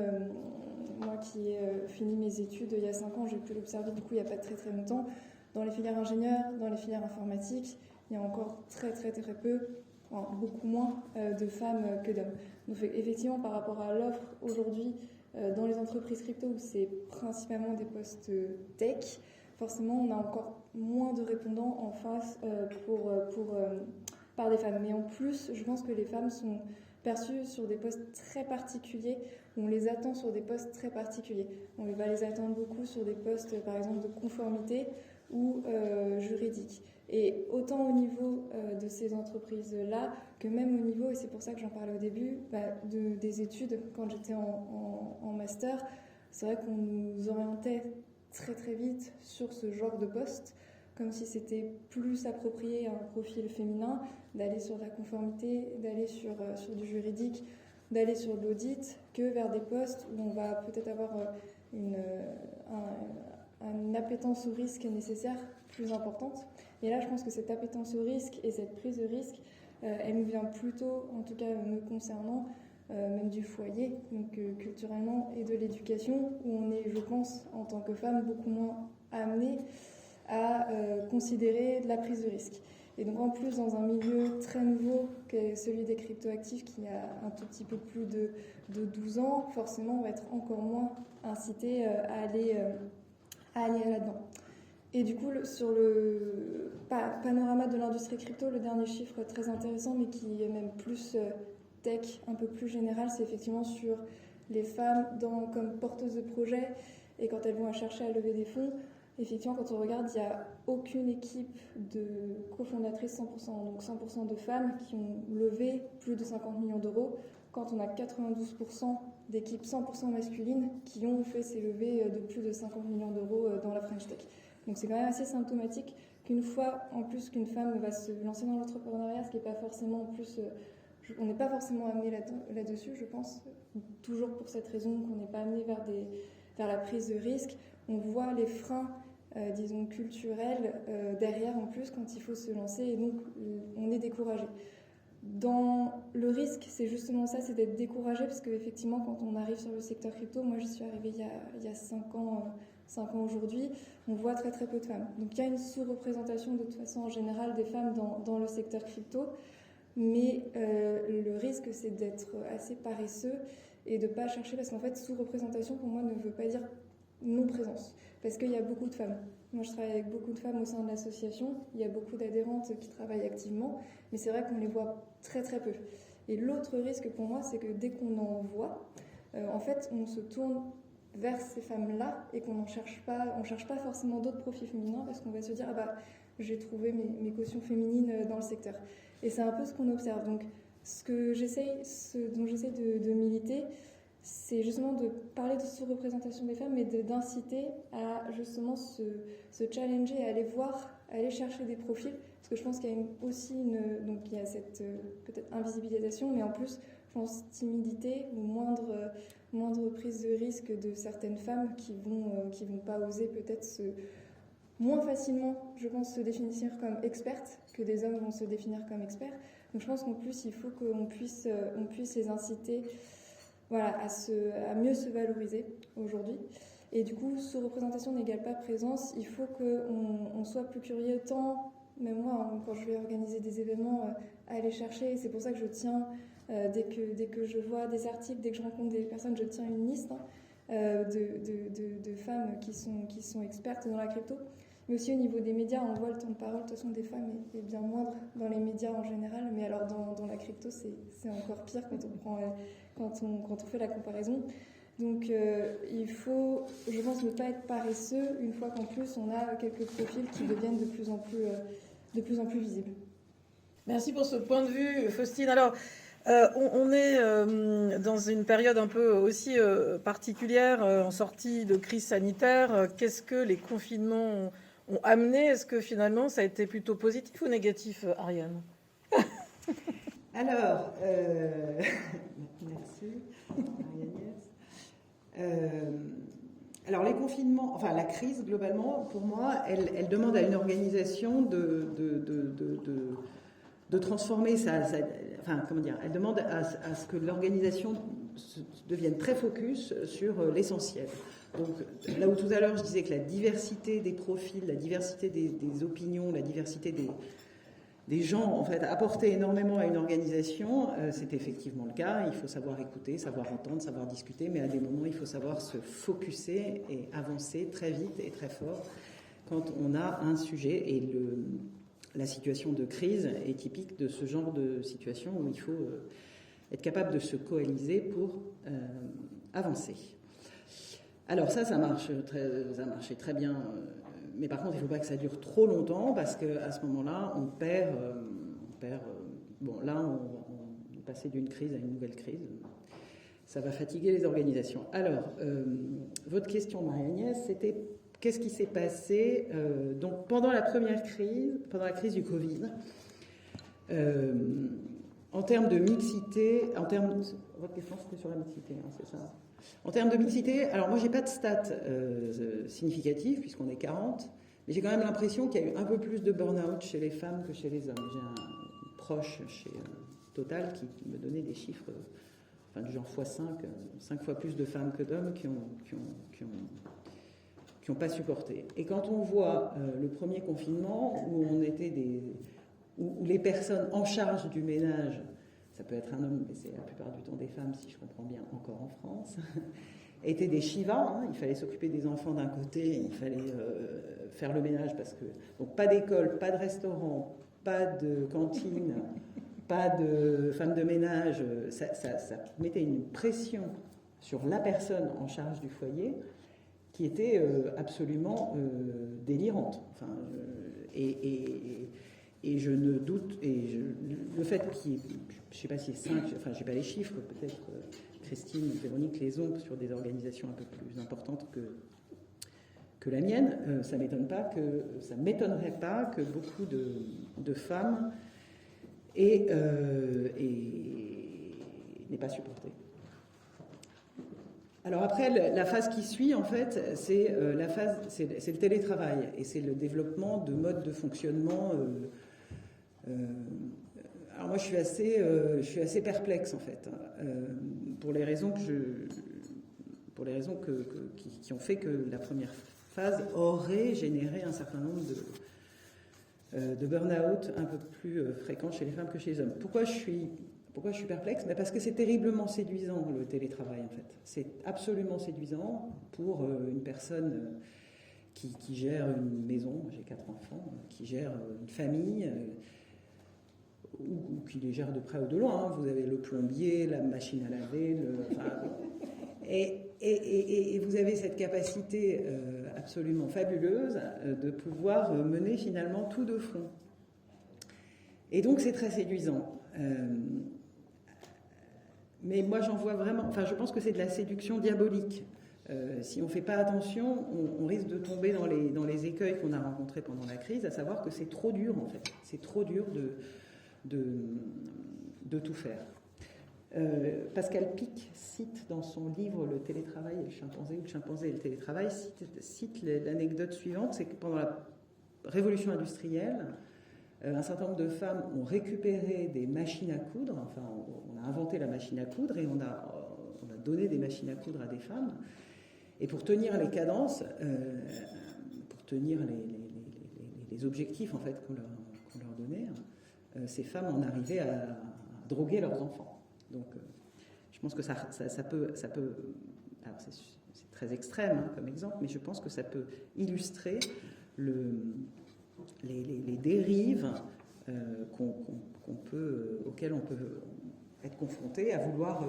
moi qui ai fini mes études il y a 5 ans, j'ai pu l'observer du coup il n'y a pas très très longtemps. Dans les filières ingénieurs, dans les filières informatiques, il y a encore très très très peu beaucoup moins de femmes que d'hommes. Donc effectivement, par rapport à l'offre aujourd'hui dans les entreprises crypto, où c'est principalement des postes tech, forcément, on a encore moins de répondants en face par des femmes. Mais en plus, je pense que les femmes sont perçues sur des postes très particuliers, où on les attend sur des postes très particuliers. On va les attendre beaucoup sur des postes, par exemple, de conformité ou juridique. Et autant au niveau de ces entreprises-là, que même au niveau, et c'est pour ça que j'en parlais au début, des études, quand j'étais en master, c'est vrai qu'on nous orientait très très vite sur ce genre de poste, comme si c'était plus approprié à un profil féminin, d'aller sur de la conformité, d'aller sur du juridique, d'aller sur l'audit, que vers des postes où on va peut-être avoir une appétence au risque nécessaire plus importante. Et là, je pense que cette appétence au risque et cette prise de risque, elle nous vient plutôt, en tout cas me concernant, même du foyer, donc culturellement, et de l'éducation, où on est, je pense, en tant que femme, beaucoup moins amenée à considérer de la prise de risque. Et donc en plus, dans un milieu très nouveau, qu'est celui des cryptoactifs, qui a un tout petit peu plus de 12 ans, forcément, on va être encore moins incité à aller là-dedans. Et du coup, sur le panorama de l'industrie crypto, le dernier chiffre très intéressant, mais qui est même plus tech, un peu plus général, c'est effectivement sur les femmes comme porteuses de projets et quand elles vont chercher à lever des fonds. Effectivement, quand on regarde, il n'y a aucune équipe de cofondatrices 100%, donc 100% de femmes qui ont levé plus de 50 millions d'euros, quand on a 92% d'équipes 100% masculines qui ont fait ces levées de plus de 50 millions d'euros dans la French Tech. Donc c'est quand même assez symptomatique qu'une fois, en plus, qu'une femme va se lancer dans l'entrepreneuriat, ce qui n'est pas forcément en plus... on n'est pas forcément amené là-dessus, je pense, toujours pour cette raison qu'on n'est pas amené vers la prise de risque. On voit les freins, disons, culturels derrière en plus quand il faut se lancer et donc on est découragé. Dans le risque, c'est justement ça, c'est d'être découragé parce qu'effectivement, quand on arrive sur le secteur crypto, moi j'y suis arrivée il y a 5 ans aujourd'hui, on voit très très peu de femmes. Donc il y a une sous-représentation de toute façon en général des femmes dans le secteur crypto. Mais le risque, c'est d'être assez paresseux et de ne pas chercher, parce qu'en fait, sous-représentation, pour moi, ne veut pas dire non-présence, parce qu'il y a beaucoup de femmes. Moi, je travaille avec beaucoup de femmes au sein de l'association, il y a beaucoup d'adhérentes qui travaillent activement, mais c'est vrai qu'on les voit très très peu. Et l'autre risque pour moi, c'est que dès qu'on en voit, en fait, on se tourne vers ces femmes-là et qu'on ne cherche pas forcément d'autres profils féminins, parce qu'on va se dire, ah bah, j'ai trouvé mes cautions féminines dans le secteur. Et c'est un peu ce qu'on observe. Donc, ce dont j'essaie de militer, c'est justement de parler de sous-représentation des femmes, mais d'inciter à justement se challenger, à aller chercher des profils. Parce que je pense qu'il y a donc il y a cette peut-être invisibilisation, mais en plus, je pense timidité ou moindre prise de risque de certaines femmes qui vont pas oser peut-être moins facilement, je pense, se définir comme expertes que des hommes vont se définir comme experts. Donc je pense qu'en plus, il faut qu'on puisse les inciter à mieux se valoriser aujourd'hui. Et du coup, sous-représentation n'égale pas présence. Il faut qu'on soit plus curieux, tant, même moi, quand je vais organiser des événements, à aller chercher. Et c'est pour ça que je tiens, dès que je vois des articles, dès que je rencontre des personnes, je tiens une liste de femmes qui sont expertes dans la crypto. Mais aussi au niveau des médias, on voit le temps de parole, de toute façon, des femmes est bien moindre dans les médias en général, mais alors dans la crypto, c'est encore pire quand on fait la comparaison. Donc il faut, je pense, ne pas être paresseux une fois qu'en plus on a quelques profils qui deviennent de plus en plus visibles. Merci pour ce point de vue, Faustine. Alors, on est dans une période un peu aussi particulière, en sortie de crise sanitaire. Qu'est-ce que les confinements ont amené? Est-ce que finalement ça a été plutôt positif ou négatif, Ariane? Alors, merci, alors les confinements, enfin la crise globalement, pour moi, elle demande à une organisation de transformer elle demande à ce que l'organisation devienne très focus sur l'essentiel. Donc là où tout à l'heure je disais que la diversité des profils, la diversité des opinions, la diversité des gens, en fait, apporter énormément à une organisation, c'est effectivement le cas. Il faut savoir écouter, savoir entendre, savoir discuter, mais à des moments, il faut savoir se focusser et avancer très vite et très fort quand on a un sujet. Et la situation de crise est typique de ce genre de situation où il faut être capable de se coaliser pour avancer. Alors ça marchait très bien. Mais par contre, il ne faut pas que ça dure trop longtemps parce qu'à ce moment-là, on perd. Bon, là, on est passé d'une crise à une nouvelle crise. Ça va fatiguer les organisations. Alors, votre question, Marie-Agnès, c'était qu'est-ce qui s'est passé donc pendant la première crise, pendant la crise du Covid, en termes de mixité, votre question c'était sur la mixité, hein, c'est ça? En termes de mixité, alors moi j'ai pas de stats significatifs puisqu'on est 40, mais j'ai quand même l'impression qu'il y a eu un peu plus de burn-out chez les femmes que chez les hommes. J'ai un proche chez Total qui me donnait des chiffres du genre x5, 5 fois plus de femmes que d'hommes qui n'ont pas supporté. Et quand on voit le premier confinement où les personnes en charge du ménage, ça peut être un homme, mais c'est la plupart du temps des femmes, si je comprends bien, encore en France, étaient des Shivas. Hein, il fallait s'occuper des enfants d'un côté, il fallait faire le ménage parce que donc pas d'école, pas de restaurant, pas de cantine, pas de femme de ménage. Ça mettait une pression sur la personne en charge du foyer qui était absolument délirante. Enfin, et je ne doute, le fait qu'il y ait, je ne sais pas si c'est 5, enfin je n'ai pas les chiffres, peut-être Christine ou Véronique les ont sur des organisations un peu plus importantes que la mienne, ça ne m'étonnerait pas que beaucoup de femmes n'aient pas supporté. Alors après, la phase qui suit, en fait, c'est le télétravail et c'est le développement de modes de fonctionnement. Alors moi, je suis assez perplexe, en fait, pour les raisons qui ont fait que la première phase aurait généré un certain nombre de burn-out un peu plus fréquents chez les femmes que chez les hommes. Pourquoi je suis perplexe? Mais parce que c'est terriblement séduisant, le télétravail, en fait. C'est absolument séduisant pour une personne qui gère une maison, j'ai 4 enfants, qui gère une famille, ou qui les gère de près ou de loin. Hein. Vous avez le plombier, la machine à laver, et vous avez cette capacité absolument fabuleuse de pouvoir mener finalement tout de front. Et donc c'est très séduisant. Mais moi j'en vois vraiment, je pense que c'est de la séduction diabolique. Si on ne fait pas attention, on risque de tomber dans les écueils qu'on a rencontrés pendant la crise, à savoir que c'est trop dur en fait. C'est trop dur de tout faire. Pascal Pic cite dans son livre Le télétravail et le chimpanzé, ou le chimpanzé et le télétravail, cite l'anecdote suivante, c'est que pendant la révolution industrielle, un certain nombre de femmes ont récupéré des machines à coudre, enfin on a inventé la machine à coudre et on a donné des machines à coudre à des femmes, et pour tenir les cadences, pour tenir les objectifs en fait qu'on leur donnait, ces femmes en arrivaient à droguer leurs enfants. Donc je pense que ça peut alors c'est très extrême hein, comme exemple, mais je pense que ça peut illustrer les dérives auxquelles on peut être confronté à vouloir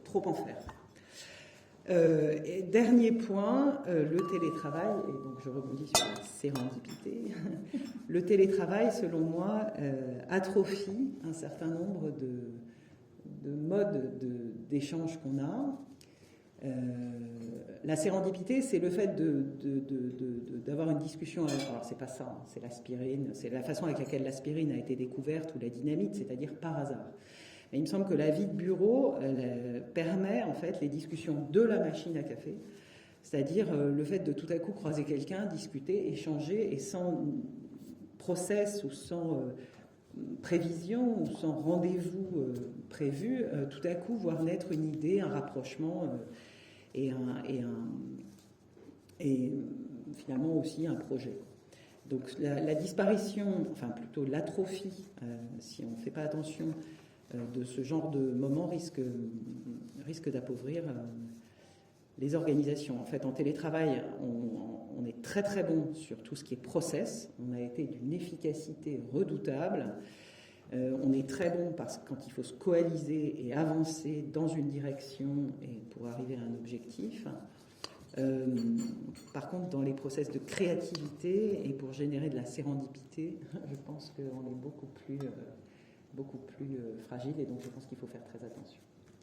trop en faire. Et dernier point, le télétravail, et donc je rebondis sur la sérendipité, le télétravail, selon moi, atrophie un certain nombre de modes d'échange qu'on a. La sérendipité, c'est le fait d'avoir une discussion. Alors c'est pas ça, hein, c'est l'aspirine, c'est la façon avec laquelle l'aspirine a été découverte ou la dynamite, c'est-à-dire par hasard. Et il me semble que la vie de bureau permet en fait les discussions de la machine à café, c'est-à-dire le fait de tout à coup croiser quelqu'un, discuter, échanger, et sans process ou sans prévision ou sans rendez-vous prévu, tout à coup voir naître une idée, un rapprochement et finalement aussi un projet. Donc la disparition, enfin plutôt l'atrophie, si on ne fait pas attention de ce genre de moment, risque d'appauvrir les organisations. En fait, en télétravail, on est très très bon sur tout ce qui est process. On a été d'une efficacité redoutable. On est très bon parce que quand il faut se coaliser et avancer dans une direction et pour arriver à un objectif. Par contre, dans les process de créativité et pour générer de la sérendipité, je pense qu'on est beaucoup plus fragile et donc je pense qu'il faut faire très attention.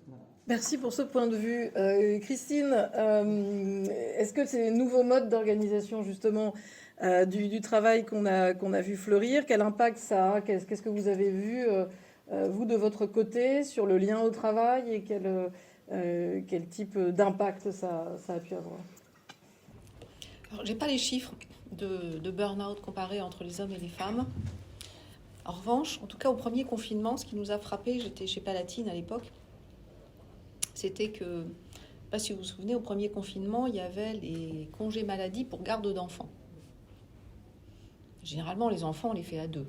Voilà. Merci pour ce point de vue. Christine, est-ce que ces nouveaux modes d'organisation justement du travail qu'on a vu fleurir, quel impact ça a? Qu'est-ce que vous avez vu, vous, de votre côté, sur le lien au travail et quel type d'impact ça a pu avoir? Alors, j'ai pas les chiffres de burn-out comparés entre les hommes et les femmes. En revanche, en tout cas au premier confinement, ce qui nous a frappé, j'étais chez Palatine à l'époque, c'était que, je ne sais pas si vous vous souvenez, au premier confinement, il y avait les congés maladie pour garde d'enfants. Généralement, les enfants, on les fait à 2.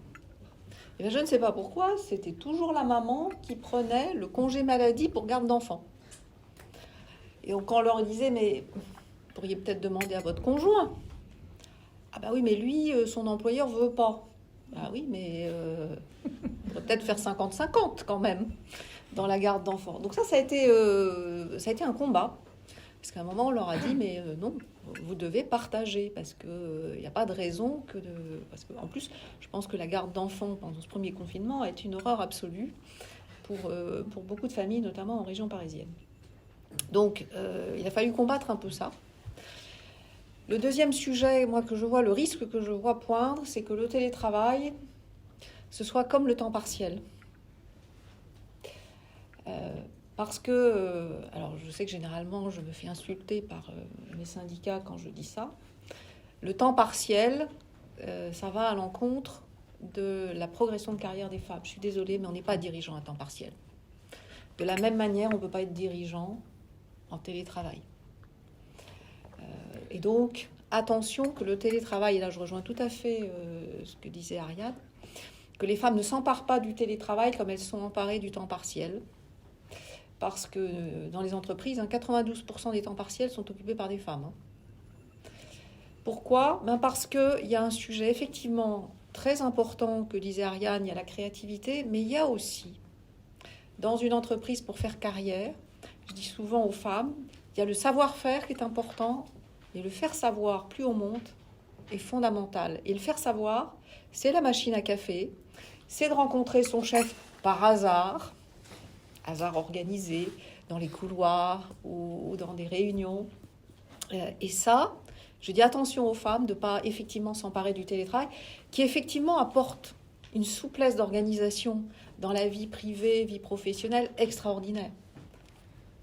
Et bien, je ne sais pas pourquoi, c'était toujours la maman qui prenait le congé maladie pour garde d'enfants. Et donc, quand on leur disait, mais vous pourriez peut-être demander à votre conjoint. Ah bah oui, mais lui, son employeur ne veut pas. Ah oui, mais on pourrait peut-être faire 50-50 quand même dans la garde d'enfants. Donc ça a été un combat. Parce qu'à un moment, on leur a dit, mais non, vous devez partager, parce qu'il n'y a pas de raison que de... Parce qu'en plus, je pense que la garde d'enfants pendant ce premier confinement est une horreur absolue pour beaucoup de familles, notamment en région parisienne. Donc, il a fallu combattre un peu ça. Le deuxième sujet, moi, le risque que je vois poindre, c'est que le télétravail, ce soit comme le temps partiel. Parce que, alors je sais que généralement je me fais insulter par mes syndicats quand je dis ça, le temps partiel, ça va à l'encontre de la progression de carrière des femmes. Je suis désolée, mais on n'est pas dirigeant à temps partiel. De la même manière, on ne peut pas être dirigeant en télétravail. Et donc, attention que le télétravail, et là je rejoins tout à fait ce que disait Ariane, que les femmes ne s'emparent pas du télétravail comme elles sont emparées du temps partiel. Parce que dans les entreprises, 92% des temps partiels sont occupés par des femmes. Pourquoi ? Parce qu'il y a un sujet effectivement très important que disait Ariane, il y a la créativité, mais il y a aussi, dans une entreprise pour faire carrière, je dis souvent aux femmes, il y a le savoir-faire qui est important, et le faire savoir, plus on monte, est fondamental. Et le faire savoir, c'est la machine à café, c'est de rencontrer son chef par hasard organisé, dans les couloirs ou dans des réunions. Et ça, je dis attention aux femmes de ne pas effectivement s'emparer du télétravail, qui effectivement apporte une souplesse d'organisation dans la vie privée, vie professionnelle extraordinaire.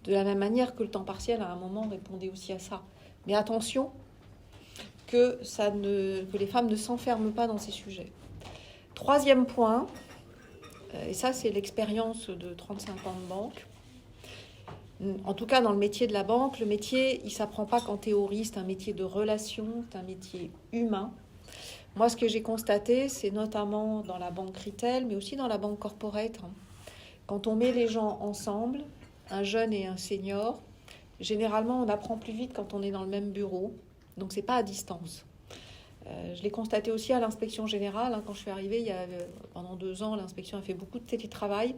De la même manière que le temps partiel, à un moment, répondait aussi à ça. Mais attention que les femmes ne s'enferment pas dans ces sujets. Troisième point, et ça c'est l'expérience de 35 ans de banque. En tout cas, dans le métier de la banque, le métier, il ne s'apprend pas qu'en théorie, c'est un métier de relation, c'est un métier humain. Moi, ce que j'ai constaté, c'est notamment dans la banque retail, mais aussi dans la banque corporate. Quand on met les gens ensemble, un jeune et un senior, généralement, on apprend plus vite quand on est dans le même bureau. Donc, ce n'est pas à distance. Je l'ai constaté aussi à l'inspection générale. Quand je suis arrivée, pendant 2 ans, l'inspection a fait beaucoup de télétravail.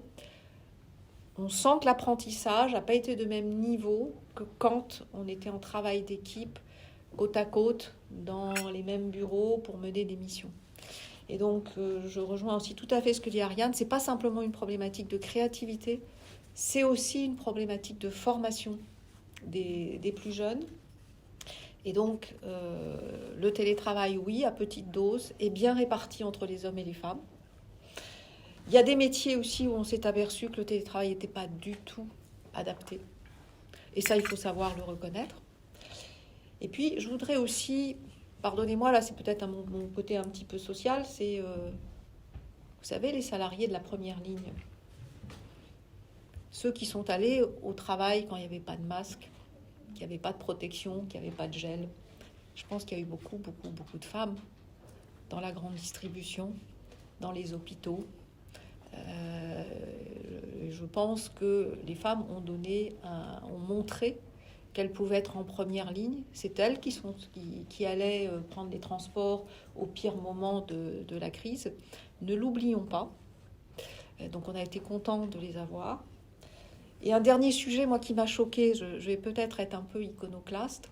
On sent que l'apprentissage n'a pas été de même niveau que quand on était en travail d'équipe, côte à côte, dans les mêmes bureaux pour mener des missions. Et donc, je rejoins aussi tout à fait ce que dit Ariane. Ce n'est pas simplement une problématique de créativité, c'est aussi une problématique de formation des plus jeunes. Et donc, le télétravail, oui, à petite dose, est bien réparti entre les hommes et les femmes. Il y a des métiers aussi où on s'est aperçu que le télétravail n'était pas du tout adapté. Et ça, il faut savoir le reconnaître. Et puis, je voudrais aussi, pardonnez-moi, là, c'est peut-être mon côté un petit peu social, c'est, vous savez, les salariés de la première ligne. Ceux qui sont allés au travail quand il n'y avait pas de masque, qu'il n'y avait pas de protection, qu'il n'y avait pas de gel. Je pense qu'il y a eu beaucoup de femmes dans la grande distribution, dans les hôpitaux. Je pense que les femmes ont montré qu'elles pouvaient être en première ligne. C'est elles qui allaient prendre les transports au pire moment de la crise. Ne l'oublions pas. Donc on a été contents de les avoir. Et un dernier sujet, moi, qui m'a choquée, je vais peut-être être un peu iconoclaste,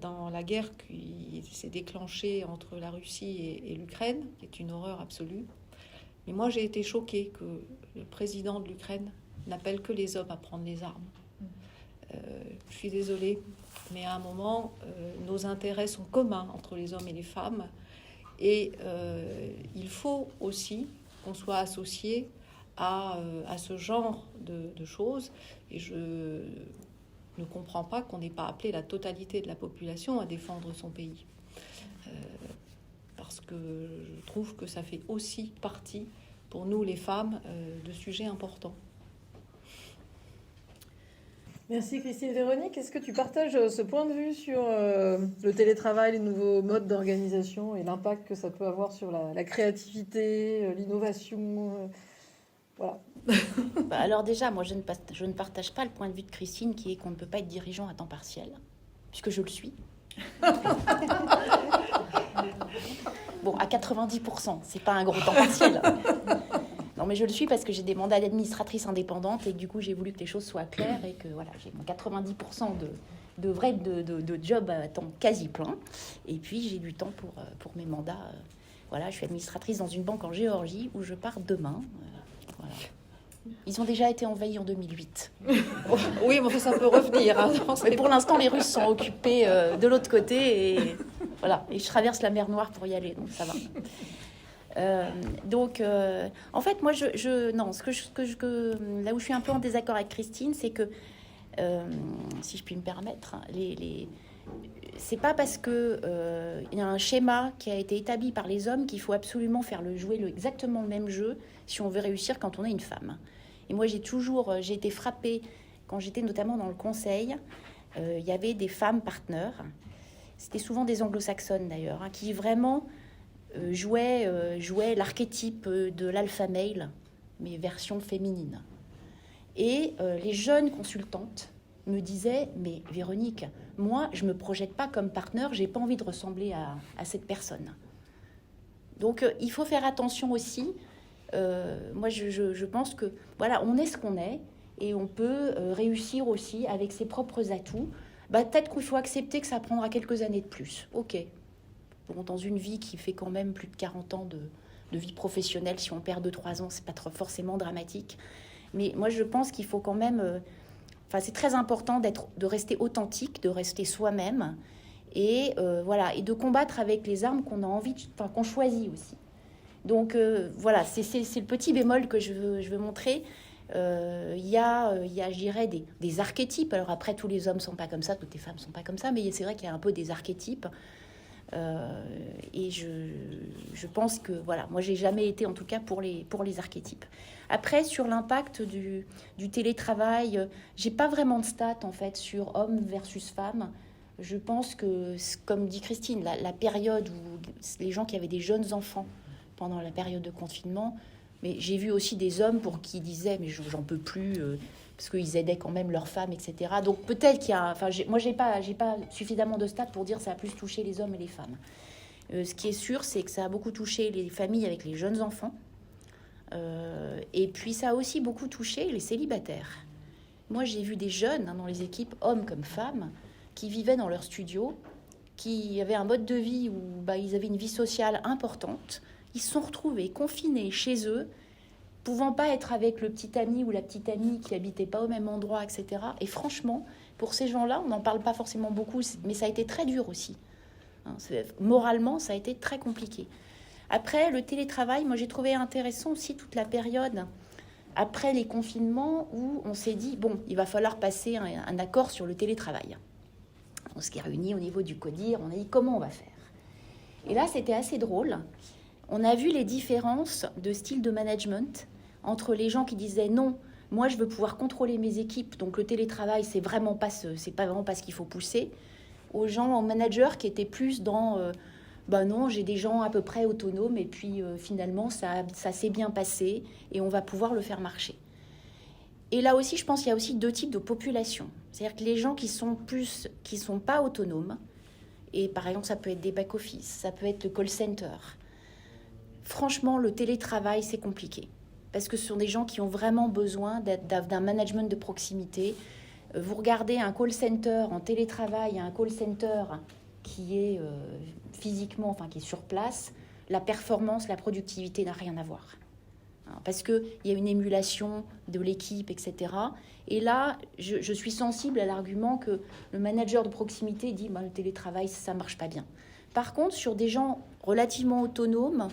dans la guerre qui s'est déclenchée entre la Russie et l'Ukraine, qui est une horreur absolue. Mais moi, j'ai été choquée que le président de l'Ukraine n'appelle que les hommes à prendre les armes. Je suis désolée, mais à un moment, nos intérêts sont communs entre les hommes et les femmes. Et il faut aussi qu'on soit associé à ce genre de choses. Et je ne comprends pas qu'on n'ait pas appelé la totalité de la population à défendre son pays. Parce que je trouve que ça fait aussi partie, pour nous les femmes, de sujets importants. Merci Christine. Véronique, est-ce que tu partages ce point de vue sur le télétravail, les nouveaux modes d'organisation et l'impact que ça peut avoir sur la créativité, l'innovation voilà. Alors déjà, moi je ne partage pas le point de vue de Christine qui est qu'on ne peut pas être dirigeant à temps partiel, puisque je le suis. Bon, à 90%, c'est pas un gros temps partiel. Non, mais je le suis parce que j'ai des mandats d'administratrice indépendante et du coup, j'ai voulu que les choses soient claires et que voilà, j'ai mon 90% de job à temps quasi plein. Et puis, j'ai du temps pour mes mandats. Voilà, je suis administratrice dans une banque en Géorgie où je pars demain. Voilà. Ils ont déjà été envahis en 2008. Oui, mais ça peut revenir. Hein. Mais pour l'instant, les Russes sont occupés de l'autre côté et voilà. Et je traverse la mer Noire pour y aller, donc ça va. En fait, moi, là où je suis un peu en désaccord avec Christine, c'est que, si je puis me permettre, c'est pas parce que il y a un schéma qui a été établi par les hommes qu'il faut absolument jouer exactement le même jeu si on veut réussir quand on est une femme. Et moi, j'ai été frappée quand j'étais notamment dans le conseil. Il y avait des femmes partenaires. C'était souvent des anglo-saxonnes d'ailleurs, hein, qui vraiment jouait l'archétype de l'alpha male, mais version féminine. Et les jeunes consultantes me disaient, mais Véronique, moi, je me projette pas comme partenaire, j'ai pas envie de ressembler à cette personne. Donc, il faut faire attention aussi. Moi, je pense que, voilà, on est ce qu'on est, et on peut réussir aussi avec ses propres atouts. Peut-être qu'il faut accepter que ça prendra quelques années de plus. Ok. Bon, dans une vie qui fait quand même plus de 40 ans de vie professionnelle, si on perd 2-3 ans, c'est pas forcément dramatique. Mais moi, je pense qu'il faut quand même... c'est très important de rester authentique, de rester soi-même, et voilà, et de combattre avec les armes qu'on a envie, qu'on choisit aussi. Donc voilà, c'est le petit bémol que je veux montrer. Il y a, je dirais, des archétypes. Alors après, tous les hommes sont pas comme ça, toutes les femmes sont pas comme ça, mais c'est vrai qu'il y a un peu des archétypes. Et je pense que, voilà, moi, j'ai jamais été, en tout cas, pour les archétypes. Après, sur l'impact du télétravail, j'ai pas vraiment de stats, en fait, sur hommes versus femmes. Je pense que, comme dit Christine, la période où les gens qui avaient des jeunes enfants pendant la période de confinement, mais j'ai vu aussi des hommes pour qui disaient mais j'en peux plus parce qu'ils aidaient quand même leurs femmes, etc. Donc peut-être qu'il y a, moi j'ai pas suffisamment de stats pour dire que ça a plus touché les hommes et les femmes. Ce qui est sûr, c'est que ça a beaucoup touché les familles avec les jeunes enfants, et puis ça a aussi beaucoup touché les célibataires. Moi j'ai vu des jeunes dans les équipes, hommes comme femmes, qui vivaient dans leur studio, qui avaient un mode de vie où ils avaient une vie sociale importante. Ils se sont retrouvés confinés chez eux, pouvant pas être avec le petit ami ou la petite amie qui habitait pas au même endroit, etc. Et franchement, pour ces gens-là, on n'en parle pas forcément beaucoup, mais ça a été très dur aussi. Moralement, ça a été très compliqué. Après, le télétravail, moi j'ai trouvé intéressant aussi toute la période après les confinements où on s'est dit, bon, il va falloir passer un accord sur le télétravail. On s'est réunis au niveau du CODIR, on a dit comment on va faire. Et là, c'était assez drôle. On a vu les différences de style de management entre les gens qui disaient non, moi je veux pouvoir contrôler mes équipes, donc le télétravail c'est pas vraiment pas ce qu'il faut pousser, aux managers qui étaient plus dans ben non, j'ai des gens à peu près autonomes et puis finalement ça s'est bien passé et on va pouvoir le faire marcher. Et là aussi, je pense qu'il y a aussi 2 types de population. C'est-à-dire que les gens qui sont pas autonomes, et par exemple ça peut être des back-office, ça peut être le call center. Franchement, le télétravail, c'est compliqué. Parce que ce sont des gens qui ont vraiment besoin d'un management de proximité. Vous regardez un call center en télétravail, un call center qui est physiquement, enfin qui est sur place, la performance, la productivité n'a rien à voir. Parce qu'il y a une émulation de l'équipe, etc. Et là, je suis sensible à l'argument que le manager de proximité dit le télétravail, ça ne marche pas bien. Par contre, sur des gens relativement autonomes,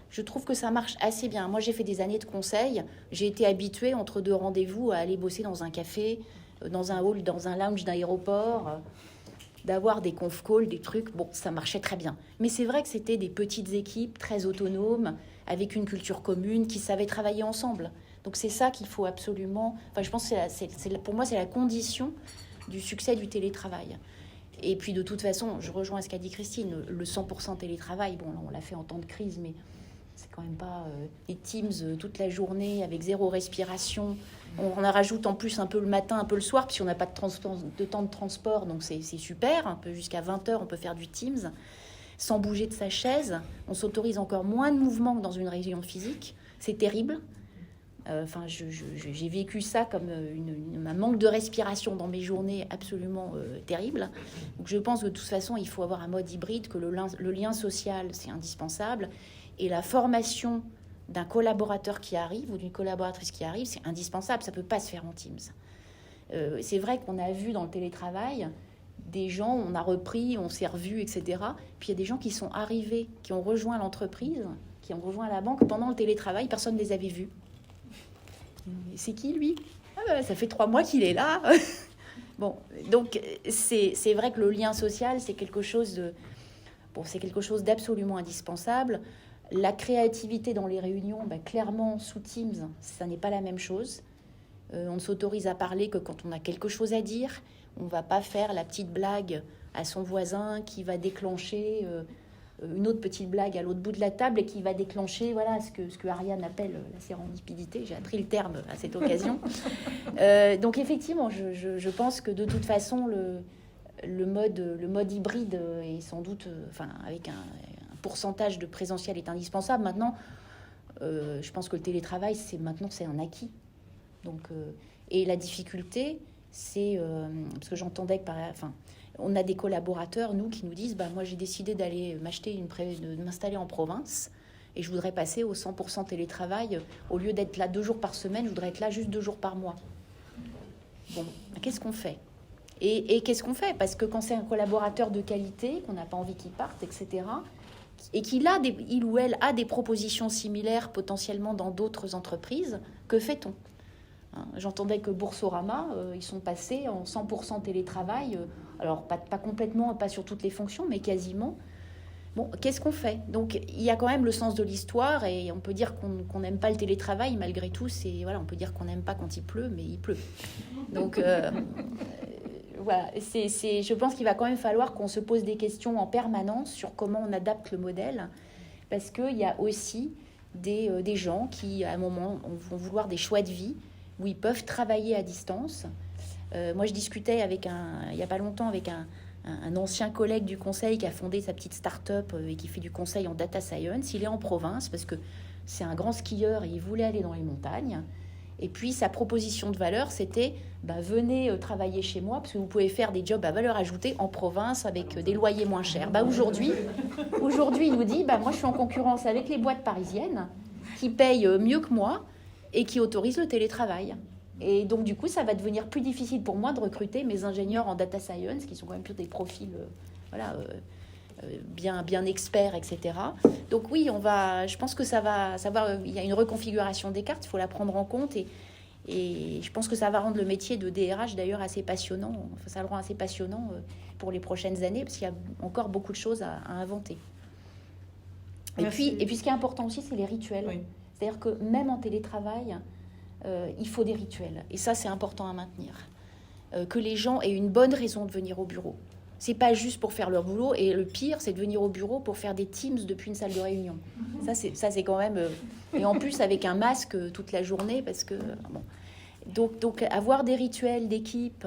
je trouve que ça marche assez bien. Moi, j'ai fait des années de conseil. J'ai été habituée entre 2 rendez-vous à aller bosser dans un café, dans un hall, dans un lounge d'aéroport, d'avoir des conf calls, des trucs. Bon, ça marchait très bien. Mais c'est vrai que c'était des petites équipes très autonomes, avec une culture commune, qui savaient travailler ensemble. Donc c'est ça qu'il faut absolument... Enfin, je pense que pour moi, c'est la condition du succès du télétravail. Et puis, de toute façon, je rejoins ce qu'a dit Christine, le 100% télétravail, bon, là, on l'a fait en temps de crise, mais c'est quand même pas les Teams toute la journée avec 0 respiration. On en rajoute en plus un peu le matin, un peu le soir, parce qu'on n'a pas de temps de transport, donc c'est super. Un peu jusqu'à 20h, on peut faire du Teams sans bouger de sa chaise. On s'autorise encore moins de mouvement que dans une réunion physique. C'est terrible. J'ai vécu ça comme un manque de respiration dans mes journées absolument terrible. Donc je pense que de toute façon, il faut avoir un mode hybride, que le lien social, c'est indispensable. Et la formation d'un collaborateur qui arrive ou d'une collaboratrice qui arrive, c'est indispensable. Ça ne peut pas se faire en Teams. C'est vrai qu'on a vu dans le télétravail des gens, on a repris, on s'est revus, etc. Puis il y a des gens qui sont arrivés, qui ont rejoint l'entreprise, qui ont rejoint la banque pendant le télétravail. Personne ne les avait vus. Et c'est qui, lui ? Ça fait 3 mois qu'il est là. Bon, donc c'est vrai que le lien social, c'est quelque chose d'absolument indispensable. La créativité dans les réunions, clairement, sous Teams, ça n'est pas la même chose. On ne s'autorise à parler que quand on a quelque chose à dire. On ne va pas faire la petite blague à son voisin qui va déclencher une autre petite blague à l'autre bout de la table et qui va déclencher ce que Ariane appelle la sérendipité. J'ai appris le terme à cette occasion. Donc effectivement, je pense que de toute façon, le mode hybride est sans doute, avec un pourcentage de présentiel est indispensable. Maintenant, je pense que le télétravail, c'est un acquis. Donc, et la difficulté, c'est parce que j'entendais que on a des collaborateurs, nous, qui nous disent moi j'ai décidé d'aller de m'installer en province et je voudrais passer au 100% télétravail. Au lieu d'être là 2 jours par semaine, je voudrais être là juste 2 jours par mois. Bon, qu'est-ce qu'on fait ? Et qu'est-ce qu'on fait ? Parce que quand c'est un collaborateur de qualité, qu'on n'a pas envie qu'il parte, etc., et il ou elle a des propositions similaires potentiellement dans d'autres entreprises, que fait-on ? J'entendais que Boursorama, ils sont passés en 100% télétravail, alors pas complètement, pas sur toutes les fonctions, mais quasiment. Bon, qu'est-ce qu'on fait ? Donc, il y a quand même le sens de l'histoire, et on peut dire qu'on n'aime pas le télétravail, malgré tout, on peut dire qu'on n'aime pas quand il pleut, mais il pleut. Donc, voilà, je pense qu'il va quand même falloir qu'on se pose des questions en permanence sur comment on adapte le modèle, parce qu'il y a aussi des gens qui, à un moment, vont vouloir des choix de vie, où ils peuvent travailler à distance. Moi, je discutais il n'y a pas longtemps avec un ancien collègue du conseil qui a fondé sa petite start-up et qui fait du conseil en data science. Il est en province parce que c'est un grand skieur et il voulait aller dans les montagnes. Et puis, sa proposition de valeur, c'était venez travailler chez moi parce que vous pouvez faire des jobs à valeur ajoutée en province avec des loyers moins chers. Aujourd'hui, il nous dit moi, je suis en concurrence avec les boîtes parisiennes qui payent mieux que moi et qui autorise le télétravail. Et donc, du coup, ça va devenir plus difficile pour moi de recruter mes ingénieurs en data science, qui sont quand même plus des profils bien experts, etc. Donc oui, je pense que il y a une reconfiguration des cartes, il faut la prendre en compte, et je pense que ça va rendre le métier de DRH, d'ailleurs, assez passionnant. Enfin, ça le rend assez passionnant pour les prochaines années, parce qu'il y a encore beaucoup de choses à inventer. Et puis, ce qui est important aussi, c'est les rituels. Oui. C'est-à-dire que même en télétravail, il faut des rituels. Et ça, c'est important à maintenir. Que les gens aient une bonne raison de venir au bureau. C'est pas juste pour faire leur boulot. Et le pire, c'est de venir au bureau pour faire des Teams depuis une salle de réunion. Ça, c'est quand même... et en plus, avec un masque toute la journée, parce que... bon. Donc avoir des rituels d'équipe,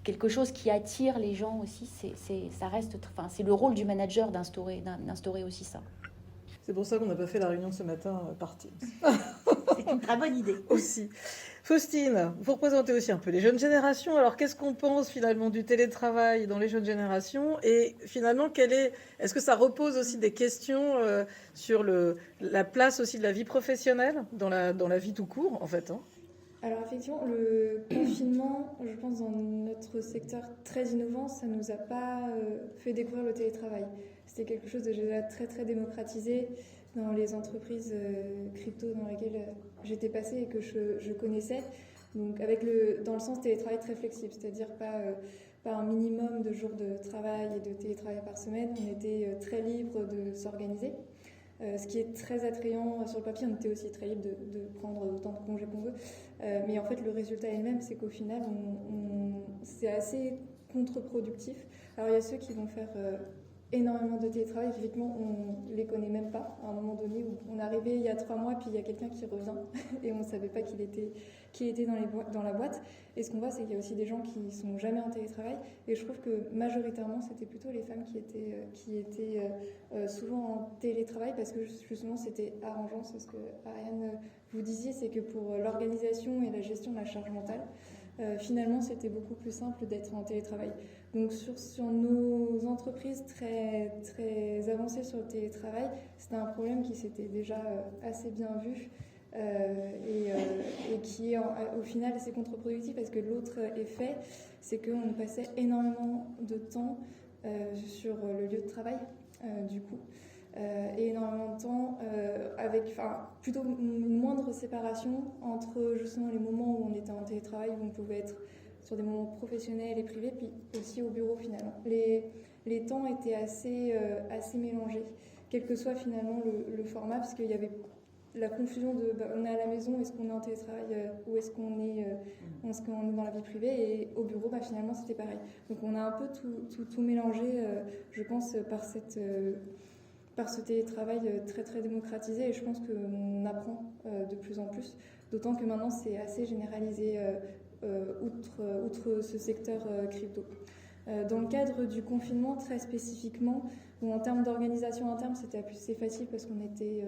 quelque chose qui attire les gens aussi, c'est le rôle du manager d'instaurer aussi ça. C'est pour ça qu'on n'a pas fait la réunion ce matin par Teams. C'est une très bonne idée. Aussi. Faustine, vous représentez aussi un peu les jeunes générations. Alors, qu'est-ce qu'on pense finalement du télétravail dans les jeunes générations? Et finalement, est-ce que ça repose aussi des questions sur la place aussi de la vie professionnelle dans la vie tout court, en fait, hein? Alors effectivement, le confinement, je pense dans notre secteur très innovant, ça ne nous a pas fait découvrir le télétravail. C'était quelque chose de déjà très très démocratisé dans les entreprises crypto dans lesquelles j'étais passée et que je connaissais. Donc dans le sens télétravail très flexible, c'est-à-dire pas un minimum de jours de travail et de télétravail par semaine. On était très libre de s'organiser. Ce qui est très attrayant sur le papier, on était aussi très libre de prendre autant de congés qu'on veut. Mais en fait, le résultat elle-même, c'est qu'au final, c'est assez contre-productif. Alors, il y a ceux qui vont faire énormément de télétravail. Effectivement, on ne les connaît même pas. À un moment donné, où on est arrivé il y a 3 mois, puis il y a quelqu'un qui revient et on ne savait pas qu'il était dans la boîte. Et ce qu'on voit, c'est qu'il y a aussi des gens qui ne sont jamais en télétravail. Et je trouve que majoritairement, c'était plutôt les femmes qui étaient souvent en télétravail parce que justement, c'était arrangeant. C'est ce que Ariane vous disiez, c'est que pour l'organisation et la gestion de la charge mentale, finalement, c'était beaucoup plus simple d'être en télétravail. Donc sur nos entreprises très, très avancées sur le télétravail, c'était un problème qui s'était déjà assez bien vu et qui est au final assez contre-productif parce que l'autre effet, c'est qu'on passait énormément de temps sur le lieu de travail du coup. Et énormément de temps avec plutôt une moindre séparation entre justement les moments où on était en télétravail, où on pouvait être sur des moments professionnels et privés, puis aussi au bureau finalement. Les temps étaient assez mélangés, quel que soit finalement le format, parce qu'il y avait la confusion de on est à la maison, est-ce qu'on est en télétravail ou est-ce qu'on est dans la vie privée, et au bureau finalement c'était pareil. Donc on a un peu tout mélangé, je pense, par ce télétravail très très démocratisé, et je pense qu'on apprend de plus en plus, d'autant que maintenant c'est assez généralisé outre ce secteur crypto. Dans le cadre du confinement, très spécifiquement, en termes d'organisation interne, c'était assez facile parce qu'on était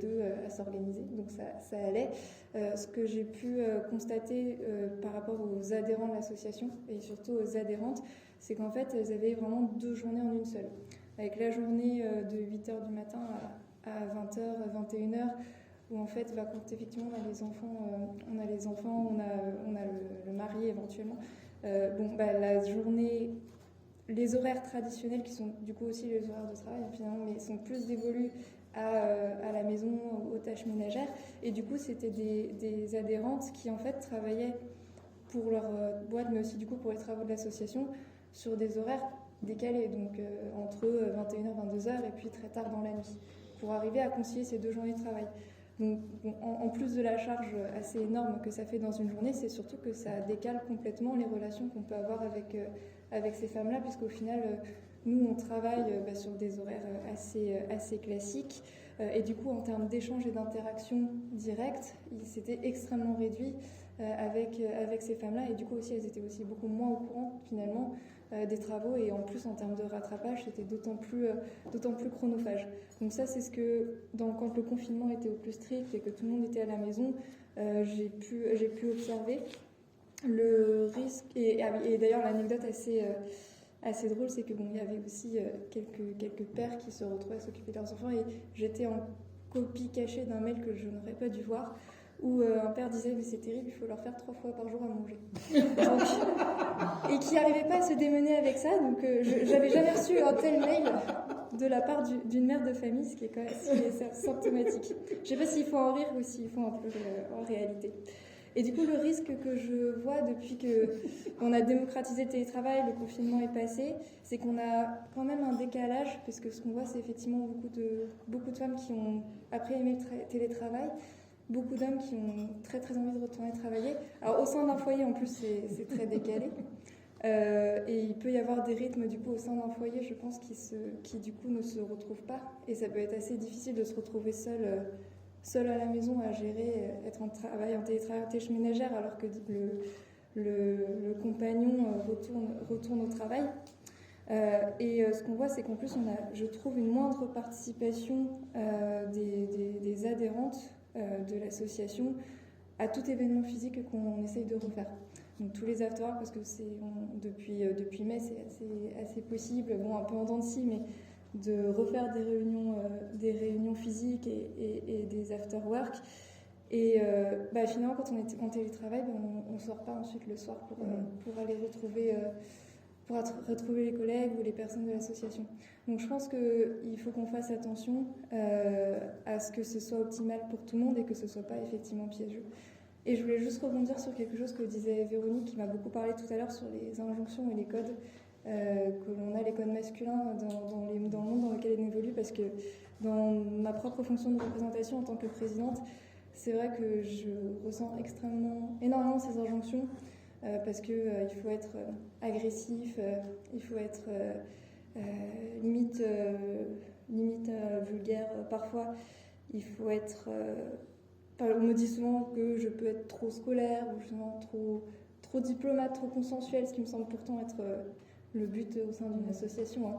2 à s'organiser, donc ça allait. Ce que j'ai pu constater par rapport aux adhérents de l'association, et surtout aux adhérentes, c'est qu'en fait, elles avaient vraiment 2 journées en une seule. Avec la journée de 8h du matin à 20h, 21h, où en fait, quand effectivement on a les enfants, on a le mari éventuellement. La journée, les horaires traditionnels qui sont du coup aussi les horaires de travail finalement, mais sont plus dévolus à la maison, aux tâches ménagères. Et du coup, c'était des adhérentes qui en fait travaillaient pour leur boîte, mais aussi du coup pour les travaux de l'association sur des horaires décalés, donc entre 21h, 22h et puis très tard dans la nuit, pour arriver à concilier ces 2 journées de travail. Donc, en plus de la charge assez énorme que ça fait dans une journée, c'est surtout que ça décale complètement les relations qu'on peut avoir avec ces femmes-là, puisqu'au final, nous, on travaille sur des horaires assez classiques. Et du coup, en termes d'échanges et d'interaction directe, c'était extrêmement réduit avec ces femmes-là. Et du coup, aussi, elles étaient aussi beaucoup moins au courant, finalement, des travaux, et en plus en termes de rattrapage c'était d'autant plus chronophage. Donc ça c'est ce que quand le confinement était au plus strict et que tout le monde était à la maison, j'ai pu observer le risque. Et d'ailleurs l'anecdote assez drôle, c'est que il y avait aussi quelques pères qui se retrouvaient à s'occuper de leurs enfants, et j'étais en copie cachée d'un mail que je n'aurais pas dû voir, où un père disait mais c'est terrible, il faut leur faire 3 fois par jour à manger. Et qui n'arrivait pas à se démener avec ça, donc j'avais jamais reçu un tel mail de la part d'une mère de famille, ce qui est quand même symptomatique. Je ne sais pas s'il faut en rire ou s'il faut en pleurer en réalité. Et du coup, le risque que je vois depuis qu'on a démocratisé le télétravail, le confinement est passé, c'est qu'on a quand même un décalage, puisque ce qu'on voit, c'est effectivement beaucoup de femmes qui ont après aimé le télétravail, beaucoup d'hommes qui ont très très envie de retourner travailler. Alors au sein d'un foyer, en plus, c'est très décalé. Et il peut y avoir des rythmes du coup au sein d'un foyer, je pense, qui du coup ne se retrouvent pas. Et ça peut être assez difficile de se retrouver seul à la maison à gérer, être en télétravail, en tâches ménagères, alors que le compagnon retourne au travail. Et ce qu'on voit, c'est qu'en plus, on a, je trouve, une moindre participation des adhérentes de l'association à tout événement physique qu'on essaye de refaire. Donc tous les after-work, parce que depuis mai, c'est assez possible, bon, un peu en dents de scie, mais de refaire des réunions physiques et des after-work. Et finalement, quand on est en télétravail, on ne sort pas ensuite le soir pour aller retrouver les collègues ou les personnes de l'association. Donc je pense qu'il faut qu'on fasse attention à ce que ce soit optimal pour tout le monde et que ce ne soit pas effectivement piégeux. Et je voulais juste rebondir sur quelque chose que disait Véronique, qui m'a beaucoup parlé tout à l'heure sur les injonctions et les codes, que l'on a les codes masculins dans le monde dans lequel on évolue, parce que dans ma propre fonction de représentation en tant que présidente, c'est vrai que je ressens énormément ces injonctions, parce qu'il faut être agressif, il faut être limite vulgaire parfois, il faut être... on me dit souvent que je peux être trop scolaire, ou justement trop diplomate, trop consensuelle, ce qui me semble pourtant être le but au sein d'une association. Hein.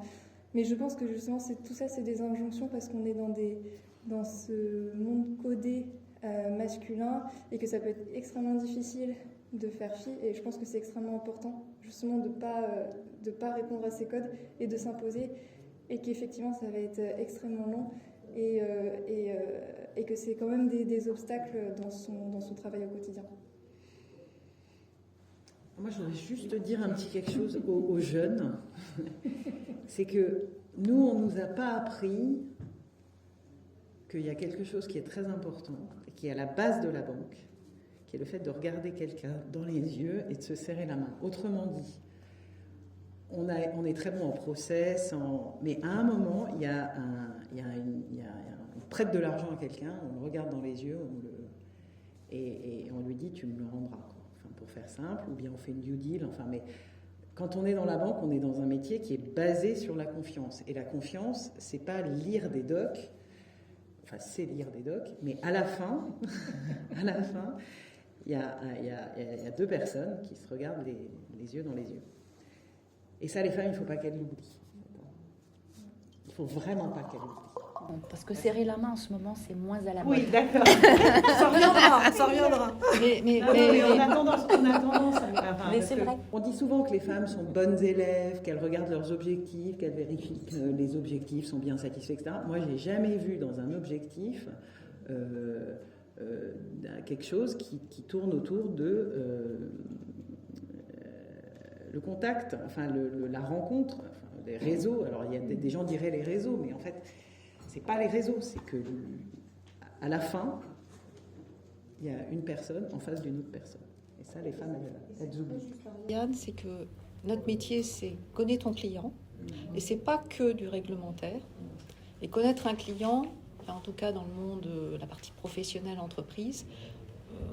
Mais je pense que justement tout ça, c'est des injonctions parce qu'on est dans ce monde codé masculin et que ça peut être extrêmement difficile de faire fi. Et je pense que c'est extrêmement important justement de pas répondre à ces codes et de s'imposer, et qu'effectivement ça va être extrêmement long. Et que c'est quand même des obstacles dans son travail au quotidien. Moi, je voudrais juste dire un petit quelque chose aux jeunes. C'est que nous, on ne nous a pas appris qu'il y a quelque chose qui est très important et qui est à la base de la banque, qui est le fait de regarder quelqu'un dans les yeux et de se serrer la main. Autrement dit, on est très bon en process, mais à un moment, on prête de l'argent à quelqu'un, on le regarde dans les yeux, et on lui dit « tu me le rendras », quoi. Enfin, pour faire simple, ou bien on fait une due deal. Enfin, mais quand on est dans la banque, on est dans un métier qui est basé sur la confiance. Et la confiance, c'est pas lire des docs, enfin c'est lire des docs, mais à la fin, il y a deux personnes qui se regardent les yeux dans les yeux. Et ça, les femmes, il ne faut pas qu'elles l'oublient. Il ne faut vraiment pas qu'elles l'oublient. Parce que serrer la main en ce moment, c'est moins à la mode. Oui, d'accord. Ça reviendra. Mais on a tendance à... Mais c'est vrai. On dit souvent que les femmes sont bonnes élèves, qu'elles regardent leurs objectifs, qu'elles vérifient que les objectifs sont bien satisfaits, etc. Moi, je n'ai jamais vu dans un objectif quelque chose qui tourne autour de... le contact, enfin la rencontre, enfin, les réseaux. Alors il y a des gens diraient les réseaux, mais en fait c'est pas les réseaux, c'est que à la fin il y a une personne en face d'une autre personne. Et ça, les femmes elles oublient. Yann, c'est que notre métier, c'est connaître ton client, et c'est pas que du réglementaire. Et connaître un client, enfin, en tout cas dans le monde de la partie professionnelle entreprise.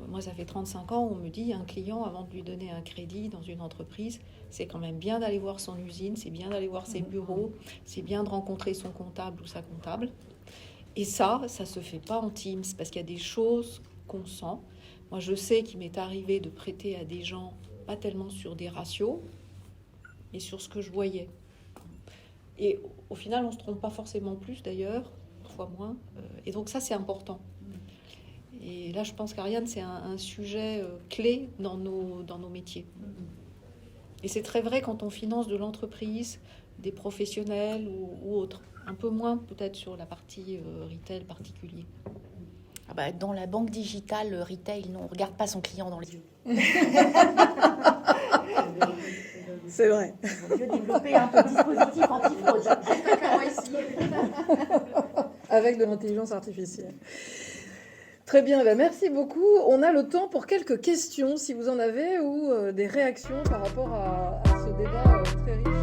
Moi, ça fait 35 ans où on me dit un client, avant de lui donner un crédit dans une entreprise, c'est quand même bien d'aller voir son usine, c'est bien d'aller voir ses bureaux, c'est bien de rencontrer son comptable ou sa comptable. Et ça se fait pas en Teams parce qu'il y a des choses qu'on sent. Moi, je sais qu'il m'est arrivé de prêter à des gens, pas tellement sur des ratios, mais sur ce que je voyais. Et au final, on se trompe pas forcément plus d'ailleurs, parfois moins. Et donc ça, c'est important. Et là, je pense qu'Ariane, c'est un sujet clé dans nos métiers. Et c'est très vrai quand on finance de l'entreprise, des professionnels ou autres. Un peu moins peut-être sur la partie retail particulier. Ah bah, dans la banque digitale, le retail, on ne regarde pas son client dans les yeux. C'est vrai. Il vaut mieux développer un peu de dispositif anti-fraude. Avec de l'intelligence artificielle. Très bien, merci beaucoup. On a le temps pour quelques questions, si vous en avez, ou des réactions par rapport à ce débat très riche.